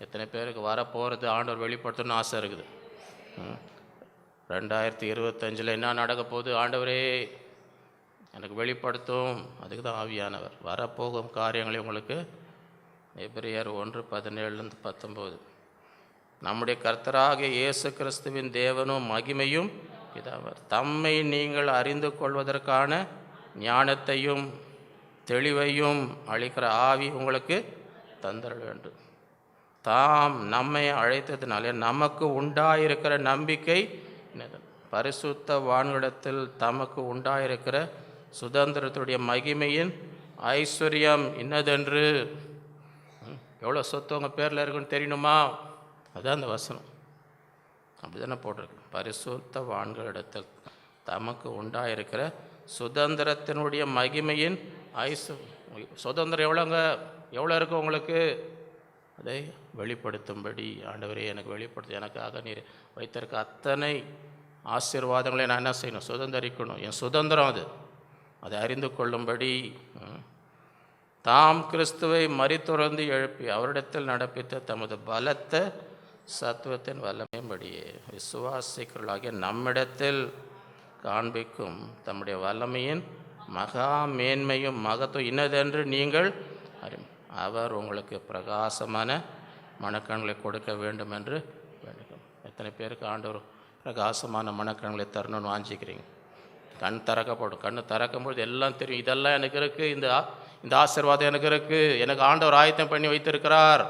எத்தனை பேருக்கு வரப்போகிறது ஆண்டவர் வெளிப்படுத்தணும்னு ஆசை இருக்குது. 2025 என்ன நடக்க போகுது, ஆண்டவரே எனக்கு வெளிப்படுத்தும். அதுக்கு தான் ஆவியானவர். வரப்போகும் காரியங்களை உங்களுக்கு. எபிரேயர் 1:17-19. நம்முடைய கர்த்தராகிய இயேசு கிறிஸ்துவின் தேவனும் மகிமையும் பிதாவர் தம்மை நீங்கள் அறிந்து கொள்வதற்கான ஞானத்தையும் தெளிவையும் அளிக்கிற ஆவி உங்களுக்கு தந்தர வேண்டும். தாம் நம்மை அழைத்ததினாலே நமக்கு உண்டாயிருக்கிற நம்பிக்கை பரிசுத்த வான்களிடத்தில் தமக்கு உண்டாயிருக்கிற சுதந்திரத்துடைய மகிமையின் ஐஸ்வர்யம் இன்னதென்று. எவ்வளோ சொத்து உங்கள் பேரில் இருக்குன்னு தெரியணுமா? அதுதான் அந்த வசனம். அப்படி தானே போட்டிருக்கு. பரிசுத்த வான்களிடத்தில் தமக்கு உண்டாயிருக்கிற சுதந்திரத்தினுடைய மகிமையின் சுதந்திரம் எவ்வளோ இருக்கு உங்களுக்கு? அதை வெளிப்படுத்தும்படி ஆண்டவரே எனக்கு வெளிப்படுத்து, எனக்காக நீர் வைத்திருக்க அத்தனை ஆசீர்வாதங்களை நான் என்ன செய்யணும்? சுதந்திரிக்கணும். என் சுதந்திரம் அது. அதை அறிந்து கொள்ளும்படி தாம் கிறிஸ்துவை மரித்துறந்து எழுப்பி அவரிடத்தில் நடப்பித்த தமது பலத்த சத்துவத்தின் வல்லமையின்படியே விசுவாசிக்கலாகிய நம்மிடத்தில் காண்பிக்கும் தம்முடைய வல்லமையின் மகா மேன்மையும் மகத்துவம் இன்னதென்று நீங்கள் அவர் உங்களுக்கு பிரகாசமான மனக்கண்களை கொடுக்க வேண்டும் என்று வேண்டும். எத்தனை பேருக்கு ஆண்டவர் பிரகாசமான மனக்கண்களை தரணும்னு வாஞ்சிக்கிறீங்க? கண் திறக்கப்படும். கண் திறக்கும்பொழுது எல்லாம் தெரியும். இதெல்லாம் எனக்கு இருக்குது, இந்த ஆசீர்வாதம் எனக்கு இருக்குது, எனக்கு ஆண்டவர் ஆயத்தம் பண்ணி வைத்திருக்கிறார்,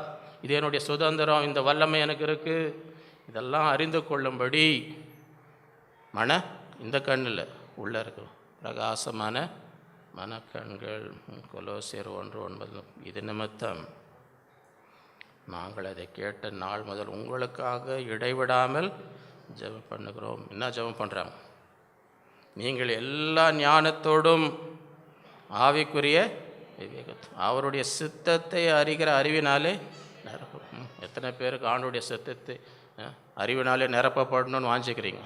இது என்னுடைய சுதந்திரம், இந்த வல்லமை எனக்கு இருக்குது, இதெல்லாம் அறிந்து கொள்ளும்படி இந்த கண்ணில் உள்ளே இருக்கும் பிரகாசமான மனக்கண்கள். கொலோசியர் 1:9. இது நிமித்தம் நாங்கள் அதை கேட்ட நாள் முதல் உங்களுக்காக இடைவிடாமல் ஜெபம் பண்ணுகிறோம். என்ன ஜெபம் பண்ணுறாங்க? நீங்கள் எல்லா ஞானத்தோடும் ஆவிக்குரிய அவருடைய சித்தத்தை அறிகிற அறிவினாலே நிரப்பும். எத்தனை பேருக்கு ஆண்டுடைய சித்தத்தை அறிவினாலே நிரப்பப்படணும்னு வாஞ்சிக்கிறீங்க?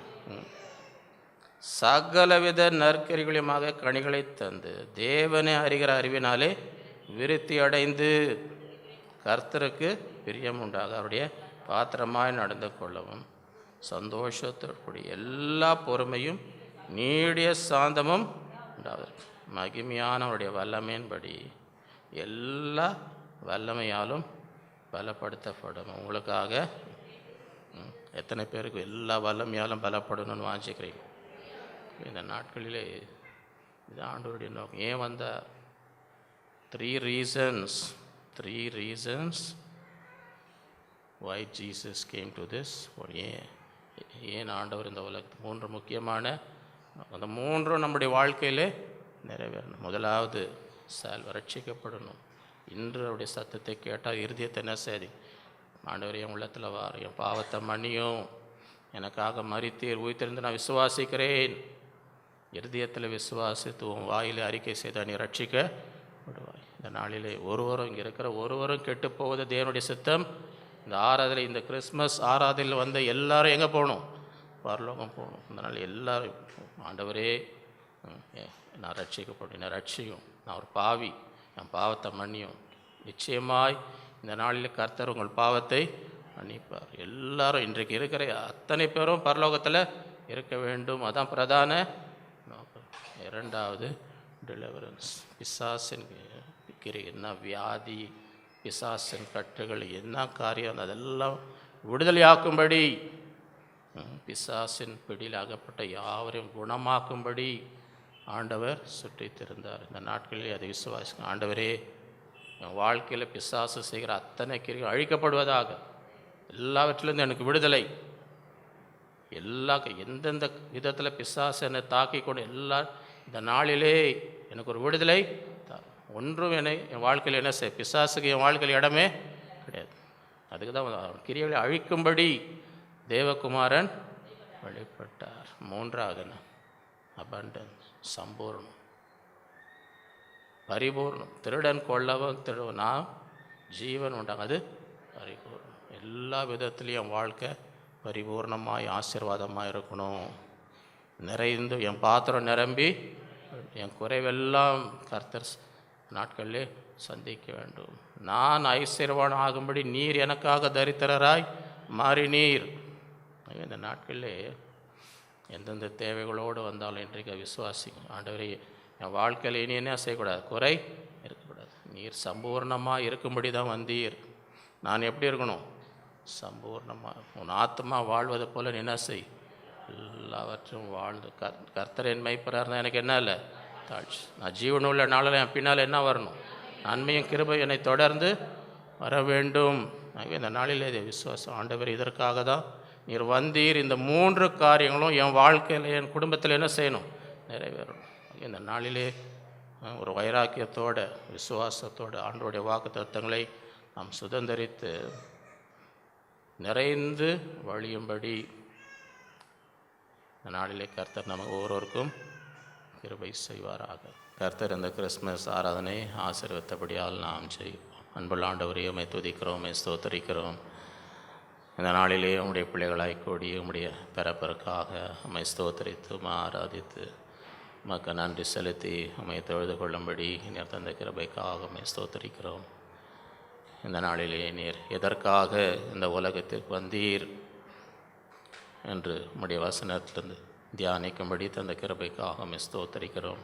சகலவித நற்கரிகளுமாக கனிகளை தந்து தேவனை அறிகிற அறிவினாலே விருத்தி அடைந்து கர்த்தருக்கு பிரியம் உண்டாக அவருடைய பாத்திரமாய் நடந்து கொள்ளவும் சந்தோஷத்தோடு எல்லா பொறுமையும் நீடிய சாந்தமும் உண்டாவதற்கு மகிமையானவருடைய வல்லமையின்படி எல்லா வல்லமையாலும் பலப்படுத்தப்படும். உங்களுக்காக எத்தனை பேருக்கு எல்லா வல்லமையாலும் பலப்படணும்னு வாஞ்சிக்கிறீங்க? இந்த நாட்களிலே இது ஆண்டவருடைய நோக்கம். ஏன் வந்த 3 reasons why Jesus came to this. ஏன் ஆண்டவர் இந்த உலகத்துக்கு 3 முக்கியமான அந்த 3 நம்முடைய வாழ்க்கையிலே நிறைவேறணும். முதலாவது ரட்சிக்கப்படணும். இன்று அவருடைய சத்தத்தை கேட்டால் இருதயத்தை என்ன செய்தி? ஆண்டவர் என் உள்ளத்தில் வார, என் பாவத்தை மன்னியும், எனக்காக மரித்தீர் உயிர்த்தெழுந்து நான் விசுவாசிக்கிறேன். இருதயத்தில் விசுவாசித்து உன் வாயிலே அறிக்கை செய்தால் நீ ரட்சிக்கப்படுவாய். இந்த நாளிலே இங்கே இருக்கிற ஒருவரும் கெட்டு போவது தேவனுடைய சித்தம். இந்த ஆராதனை, இந்த கிறிஸ்மஸ் ஆராதனையில் வந்த எல்லாரும் எங்கே போகணும்? பரலோகம் போகணும். அதனால் எல்லாரும் ஆண்டவரே நான் ரட்சிக்கப்படும், என்னை ரட்சியும், நான் ஒரு பாவி, என் பாவத்தை மன்னியும். நிச்சயமாய் இந்த நாளில் கர்த்தர் உங்கள் பாவத்தை மன்னிப்பார். எல்லாரும் இன்றைக்கு இருக்கிற அத்தனை பேரும் பரலோகத்தில் இருக்க வேண்டும். அதான் பிரதான நோக்கம். இரண்டாவது டெலிவரன்ஸ். பிசாசின் என்ன வியாதி, பிசாசின் கட்டுகள் என்ன காரியம், அதெல்லாம் விடுதலையாக்கும்படி, பிசாசின் பிடியில் அகப்பட்ட யாவரையும் குணமாக்கும்படி ஆண்டவர் சுற்றி திரிந்தார். இந்த நாட்களில் அதை விசுவாசிக்க, ஆண்டவரே என் வாழ்க்கையில் பிசாசு செய்கிற அத்தனை கிரிகள் அழிக்கப்படுவதாக, எல்லாவற்றிலிருந்து எனக்கு விடுதலை, எந்தெந்த விதத்தில் பிசாசு என்னை தாக்கி கொண்டு இந்த நாளிலே எனக்கு ஒரு விடுதலை ஒன்றும் என் வாழ்க்கையில் என்ன செய்ய, பிசாசுக்கு என் வாழ்க்கையில் இடமே கிடையாது. அதுக்கு தான் கிரியைகளை அழிக்கும்படி தேவகுமாரன் வெளிப்பட்டார். மூன்றாவது அபண்டன்ஸ், சம்பூர்ணம், பரிபூர்ணம். திருடன் கொள்ளவன் நான் ஜீவன் உண்டாங்க, அது பரிபூர்ணம். எல்லா விதத்துலேயும் என் வாழ்க்கை பரிபூர்ணமாய் ஆசீர்வாதமாக இருக்கணும். நிறைந்து என் பாத்திரம் நிரம்பி என் குறைவெல்லாம் கர்த்தர் நாட்களிலே சந்திக்க வேண்டும். நான் ஐஸ்வர்யவான் ஆகும்படி நீர் எனக்காக தரித்திரராய் மாறினீர். இந்த நாட்களிலே எந்தெந்த தேவைகளோடு வந்தாலும் இன்றைக்கு விசுவாசிங்க, ஆண்டவரே என் வாழ்க்கையில் இனி என்ன செய்யக்கூடாது, குறை இருக்கக்கூடாது. நீர் சம்பூர்ணமாக இருக்கும்படி தான் வந்தீர். நான் எப்படி இருக்கணும்? சம்பூர்ணமாக. உன் ஆத்மா வாழ்வதை போல் என்ன செய், எல்லா எல்லாவற்றும் வாழ்ந்து கர்த்தர் என் மெய்ப்பராக எனக்கு என்ன இல்லை தாழ்ச்சி. நான் ஜீவனுள்ள நாளில் என் பின்னால் என்ன வரணும்? நன்மையும் கிருபை என்னை தொடர்ந்து வர வேண்டும். ஆகவே இந்த நாளில் இதை விசுவாசம். ஆண்டவர் இதற்காக தான் நீர் வந்தீர். இந்த 3 காரியங்களும் என் வாழ்க்கையில் என் குடும்பத்தில் என்ன செய்யணும்? நிறைவேறணும். இந்த நாளிலே ஒரு வைராக்கியத்தோடு விசுவாசத்தோடு ஆண்டவருடைய வாக்குத்தத்தங்களை நாம் சுதந்திரித்து நிறைந்து வழியும்படி இந்த நாளிலே கர்த்தர் நமக்கு ஒவ்வொருவருக்கும் கிருபை செய்வாராக. கர்த்தர் இந்த கிறிஸ்மஸ் ஆராதனை ஆசீர்வதித்தபடியால் நாம் செய்வோம். அன்புள்ள ஆண்டவரே, உம்மை துதிக்கிறோம், உம்மை ஸ்தோத்தரிக்கிறோம். இந்த நாளிலே உம்முடைய பிள்ளைகளாய் கூடி உம்முடைய பிறப்பிற்காக உம்மை ஸ்தோத்தரித்து உம்மை ஆராதித்து உமக்கு நன்றி செலுத்தி உம்மை தொழுது கொள்ளும்படி நீர் தந்த கிருபைக்காக உம்மை ஸ்தோத்தரிக்கிறோம். இந்த நாளிலே நீர் எதற்காக இந்த உலகத்திற்கு வந்தீர் என்று உம்முடைய வசனத்திலிருந்து தியானிக்கும்படி தந்த கிருபைக்காக உம்மை ஸ்தோத்தரிக்கிறோம்.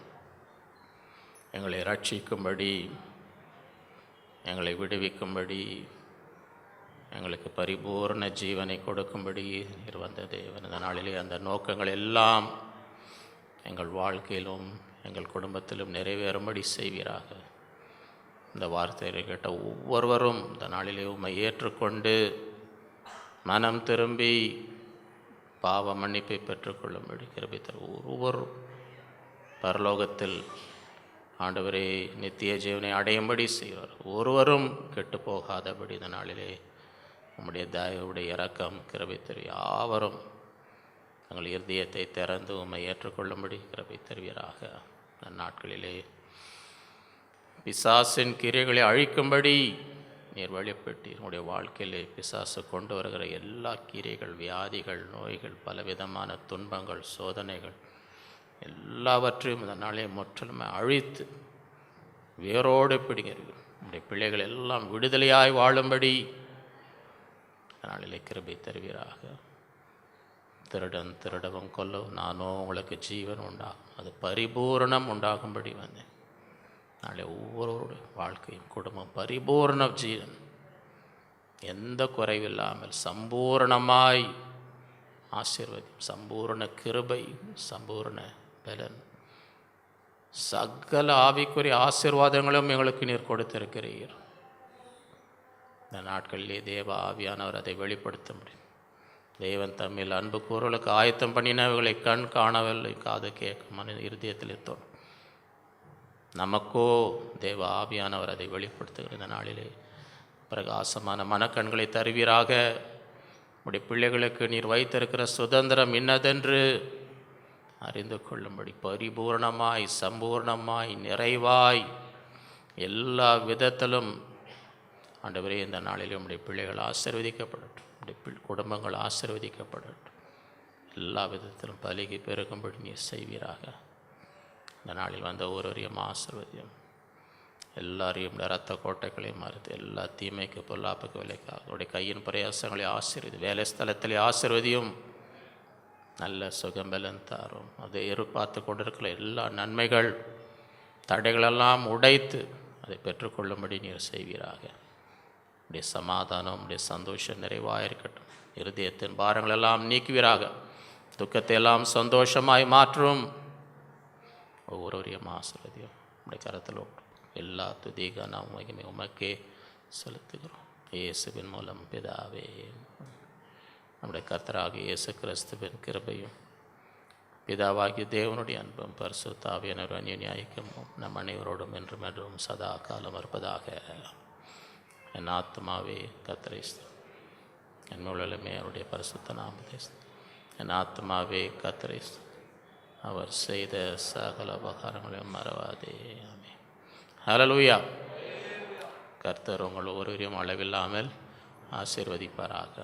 எங்களை ரட்சிக்கும்படி, எங்களை விடுவிக்கும்படி, எங்களுக்கு பரிபூர்ண ஜீவனை கொடுக்கும்படி நீர் வந்த தேவன். இந்த நாளிலே அந்த நோக்கங்கள் எல்லாம் எங்கள் வாழ்க்கையிலும் எங்கள் குடும்பத்திலும் நிறைவேறும்படி செய்வீராக. இந்த வார்த்தையை கேட்ட ஒவ்வொருவரும் இந்த நாளிலே உம்மை ஏற்றுக்கொண்டு மனம் திரும்பி பாவ மன்னிப்பை பெற்றுக்கொள்ளும்படி கிருபை தரும். ஒவ்வொரு பரலோகத்தில் ஆண்டவரே நித்திய ஜீவனை அடையும்படி செய்வார். ஒருவரும் கெட்டு போகாதபடி இந்த நாளிலே உம்முடைய தயவுடைய இரக்கம் கிருபை தரு. யாவரும் தங்கள் இருதயத்தை திறந்து உம்மை ஏற்றுக்கொள்ளும்படி கிருபை தருவீராக. இந்த நாட்களிலே பிசாசின் கிரியைகளை அழிக்கும்படி நீர் வழிபட்டீர். உங்களுடைய வாழ்க்கையிலே பிசாசு கொண்டு வருகிற எல்லா கிரியைகள், வியாதிகள், நோய்கள், பலவிதமான துன்பங்கள், சோதனைகள் எல்லாவற்றையும் இந்த நாளே முற்றிலுமே அழித்து வேரோடு பிடிங்கிறீர்கள். உங்களுடைய பிள்ளைகள் எல்லாம் விடுதலையாய் வாழும்படி நாளிலே கிருபை தருவீராக. திருடன் திருடவும் கொல்லவும், நானோ உங்களுக்கு ஜீவன் உண்டாகும், அது பரிபூரணம் உண்டாகும்படி வந்தேன். நாளை ஒவ்வொருவருடைய வாழ்க்கையும் குடும்பம் பரிபூர்ண ஜீவன், எந்த குறைவில்லாமல் சம்பூர்ணமாய் ஆசீர்வதி, சம்பூர்ண கிருபை, சம்பூர்ண பலன், சகல ஆவிக்குரிய ஆசீர்வாதங்களும் எங்களுக்கு நீர் கொடுத்திருக்கிறீர். இந்த நாட்களிலே தேவ ஆவியானவர் அதை வெளிப்படுத்த முடியும். தேவன் தம்மில் அன்பு கூறலுக்கு ஆயத்தம் பண்ணினவர்களை கண் காணவில்லை, காது கேட்க மனித இருதயத்தில் தோணும். நமக்கோ தேவ ஆவியானவர் அதை வெளிப்படுத்துகிற இந்த நாளிலே பிரகாசமான மனக்கண்களை தருவீராக. உடைய பிள்ளைகளுக்கு நீர் வைத்திருக்கிற சுதந்திரம் இன்னதென்று அறிந்து கொள்ளும்படி பரிபூர்ணமாய், சம்பூர்ணமாய், நிறைவாய், எல்லா விதத்திலும் ஆண்டவரே இந்த நாளிலே உம்முடைய பிள்ளைகள் ஆசீர்வதிக்கப்படட்டும், உம்முடைய குடும்பங்கள் ஆசீர்வதிக்கப்படட்டும், எல்லா விதத்திலும் பலுகி பெருகும்படி நீர் செய்வீராக. இந்த நாளில் வந்த ஒருவரையும் ஆசீர்வதியும், எல்லாரையும் இரத்த கோட்டைகளையும் மறுத்து எல்லா தீமைக்கு பொல்லாப்புக்கு விலைக்காக அவருடைய கையின் பிரயாசங்களை ஆசீர்வதி, வேலை ஸ்தலத்திலே ஆசீர்வதியும், நல்ல சுகம்பலன் தாரும். அதை எதிர்பார்த்து கொண்டிருக்கிற எல்லா நன்மைகள் தடைகளெல்லாம் உடைத்து அதை பெற்றுக்கொள்ளும்படி நீர் செய்வீராக. உடைய சமாதானம், உடைய சந்தோஷம் நிறைவாக இருக்கட்டும். இருதயத்தின் பாரங்களெல்லாம் நீக்குவீராக. துக்கத்தை எல்லாம் சந்தோஷமாய் மாற்றும். ஒவ்வொருவரையும் ஆசீர்வதியும் உடைய கரத்தில் எல்லா துதிக நாம் மகிமை உமக்கே செலுத்துகிறோம். இயேசுவின் மூலம் பிதாவே. நம்முடைய கர்த்தராகிய இயேசு கிறிஸ்துவின் கிருபையும் பிதாவாகிய தேவனுடைய அன்பும் பரிசுத்த ஆவியானவர் அந்யோன்ய ஐக்கியமும் நம் அனைவரோடும் என்றும் என்றும் சதா காலம் இருப்பதாக. என் ஆத்மாவே கர்த்தரை என் முழுமே அவருடைய பரிசுத்த நாமத்தை, என் ஆத்மாவே கர்த்தரை அவர் செய்த சகல உபகாரங்களையும் மறவாதே. ஆமென். ஹல்லேலூயா. கர்த்தர் உங்கள் ஒருவரையும் அளவில்லாமல் ஆசீர்வதிப்பாராக.